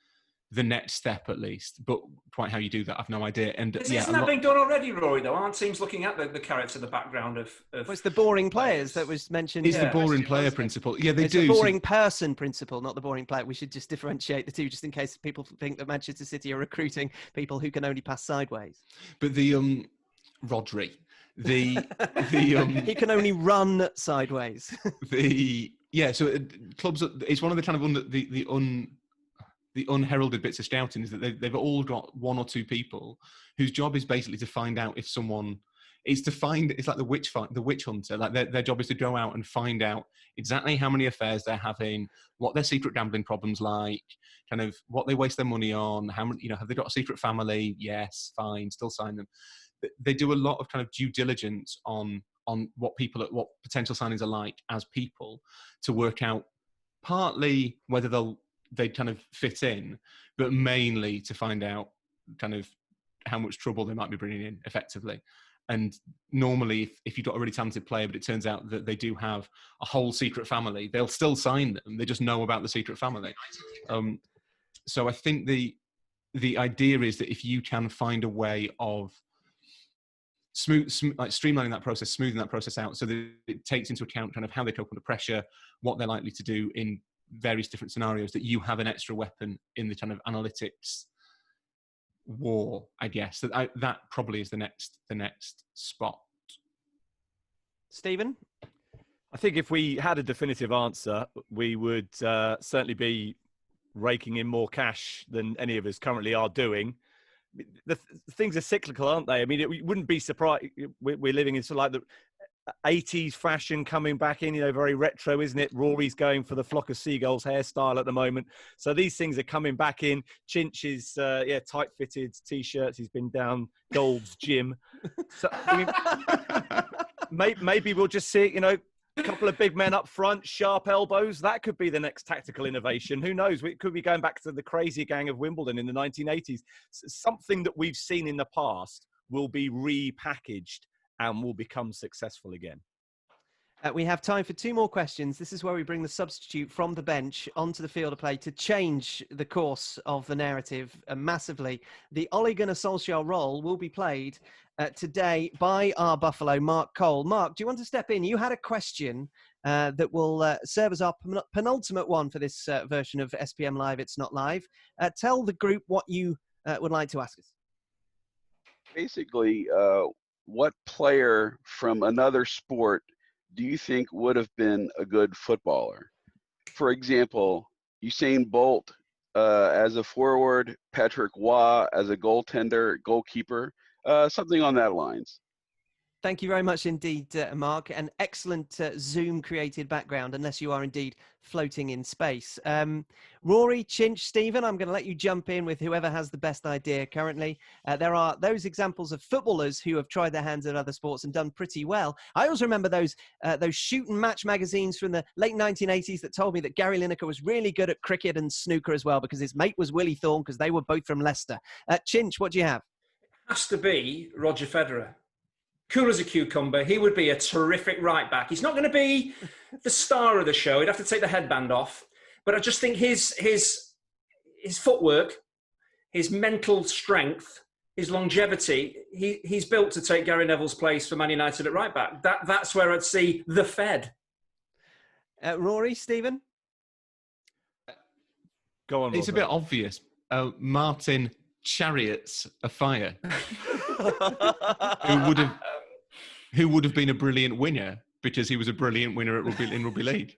the next step at least. But quite how you do that, I've no idea. And isn't that being done already, Rory, though? Aren't teams looking at the carrots in the background of well, it's the boring players that was mentioned. It's the boring player principle. Yeah, they do. It's the boring person principle, not the boring player. We should just differentiate the two, just in case people think that Manchester City are recruiting people who can only pass sideways. But Rodri, he can only run sideways. So clubs. It's one of the kind of the unheralded bits of scouting is that they've all got one or two people whose job is basically to find out if someone. It's like the witch hunter. Like their job is to go out and find out exactly how many affairs they're having, what their secret gambling problems like, kind of what they waste their money on, how many, have they got a secret family? Yes, fine, still sign them. They do a lot of kind of due diligence on what potential signings are like as people, to work out partly whether they kind of fit in, but mainly to find out kind of how much trouble they might be bringing in effectively. And normally, if you've got a really talented player, but it turns out that they do have a whole secret family, they'll still sign them. They just know about the secret family. So I think the idea is that if you can find a way of streamlining that process, smoothing that process out, so that it takes into account kind of how they cope under pressure, what they're likely to do in various different scenarios, that you have an extra weapon in the kind of analytics war, I guess. That probably is the next spot. Stephen? I think if we had a definitive answer, we would certainly be raking in more cash than any of us currently are doing. The things are cyclical, aren't they? I mean, we wouldn't be surprised. We're living in sort of like the 80s fashion coming back in, very retro, isn't it? Rory's going for the flock of seagulls hairstyle at the moment. So these things are coming back in. Chinch is, tight-fitted T-shirts. He's been down Gold's gym. So maybe we'll just see, a couple of big men up front, sharp elbows. That could be the next tactical innovation. Who knows? We could be going back to the crazy gang of Wimbledon in the 1980s. Something that we've seen in the past will be repackaged and will become successful again. We have time for two more questions. This is where we bring the substitute from the bench onto the field of play to change the course of the narrative massively. The Ole Gunnar Solskjaer role will be played today by our Buffalo, Mark Cole. Mark, do you want to step in? You had a question that will serve as our penultimate one for this version of SPM Live, It's Not Live. Tell the group what you would like to ask us. Basically, what player from another sport do you think would have been a good footballer? For example, Usain Bolt as a forward, Patrick Waugh as a goalkeeper, something on that lines. Thank you very much indeed, Mark. An excellent Zoom-created background, unless you are indeed floating in space. Rory, Chinch, Stephen, I'm going to let you jump in with whoever has the best idea currently. There are those examples of footballers who have tried their hands at other sports and done pretty well. I also remember those shoot and match magazines from the late 1980s that told me that Gary Lineker was really good at cricket and snooker as well, because his mate was Willie Thorne, because they were both from Leicester. Chinch, what do you have? It has to be Roger Federer. Cool as a cucumber. He would be a terrific right back. He's not going to be the star of the show. He'd have to take the headband off. But I just think his footwork, his mental strength, his longevity, he's built to take Gary Neville's place for Man United at right back. That's where I'd see the Fed. Rory, Stephen? Go on, It's Robert. a bit obvious. Martin Chariots Afire, who would have been a brilliant winner because he was a brilliant winner at rugby league.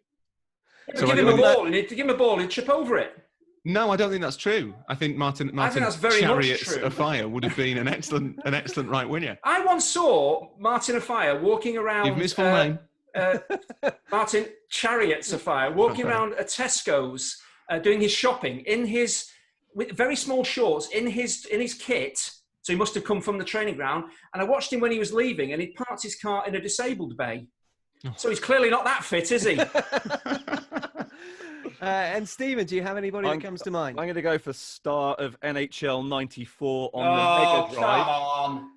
So give him a ball, and give him a ball, he'd chip over it. No, I don't think that's true. I think Martin that's very Chariots much true. Afire would have been an excellent right winner. I once saw Martin Afire walking around. You've missed full name. Martin Chariots Afire walking around a Tesco's, doing his shopping with very small shorts in his kit. So he must have come from the training ground. And I watched him when he was leaving, and he parked his car in a disabled bay. Oh. So he's clearly not that fit, is he? And Stephen, do you have anybody that comes to mind? I'm going to go for star of NHL 94 on Oh, the Mega Drive. come on.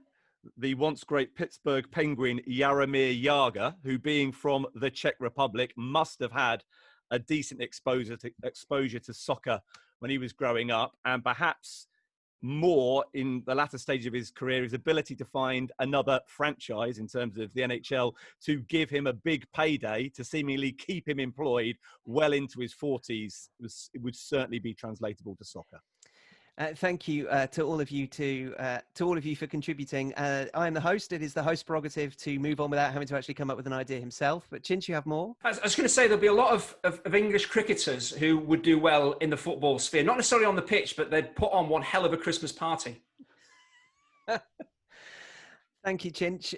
The once great Pittsburgh Penguin, Jaromir Jagr, who being from the Czech Republic, must have had a decent exposure to soccer when he was growing up, and perhaps more in the latter stage of his career, his ability to find another franchise in terms of the NHL to give him a big payday to seemingly keep him employed well into his 40s would certainly be translatable to soccer. Thank you to all of you for contributing. I am the host. It is the host's prerogative to move on without having to actually come up with an idea himself. But Chinch, you have more? I was going to say there'll be a lot of English cricketers who would do well in the football sphere. Not necessarily on the pitch, but they'd put on one hell of a Christmas party. Thank you, Chinch.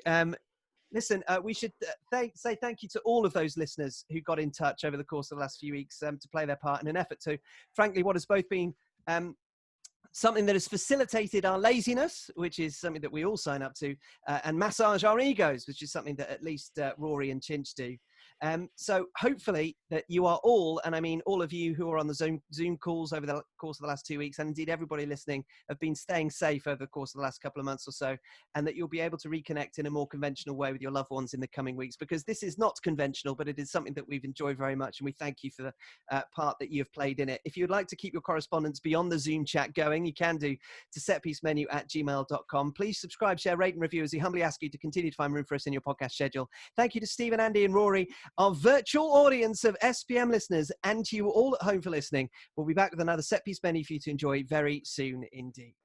Listen, we should say thank you to all of those listeners who got in touch over the course of the last few weeks to play their part in an effort to, frankly, what has both been something that has facilitated our laziness, which is something that we all sign up to, and massage our egos, which is something that at least Rory and Chinch do. So hopefully that you are all, and I mean all of you who are on the Zoom calls over the course of the last 2 weeks, and indeed everybody listening, have been staying safe over the course of the last couple of months or so, and that you'll be able to reconnect in a more conventional way with your loved ones in the coming weeks, because this is not conventional, but it is something that we've enjoyed very much, and we thank you for the part that you have played in it. If you'd like to keep your correspondence beyond the Zoom chat going, you can do to setpiecemenu@gmail.com. Please subscribe, share, rate and review as we humbly ask you to continue to find room for us in your podcast schedule. Thank you to Stephen, Andy and Rory, our virtual audience of SPM listeners, and to you all at home for listening. We'll be back with another set piece menu for you to enjoy very soon indeed.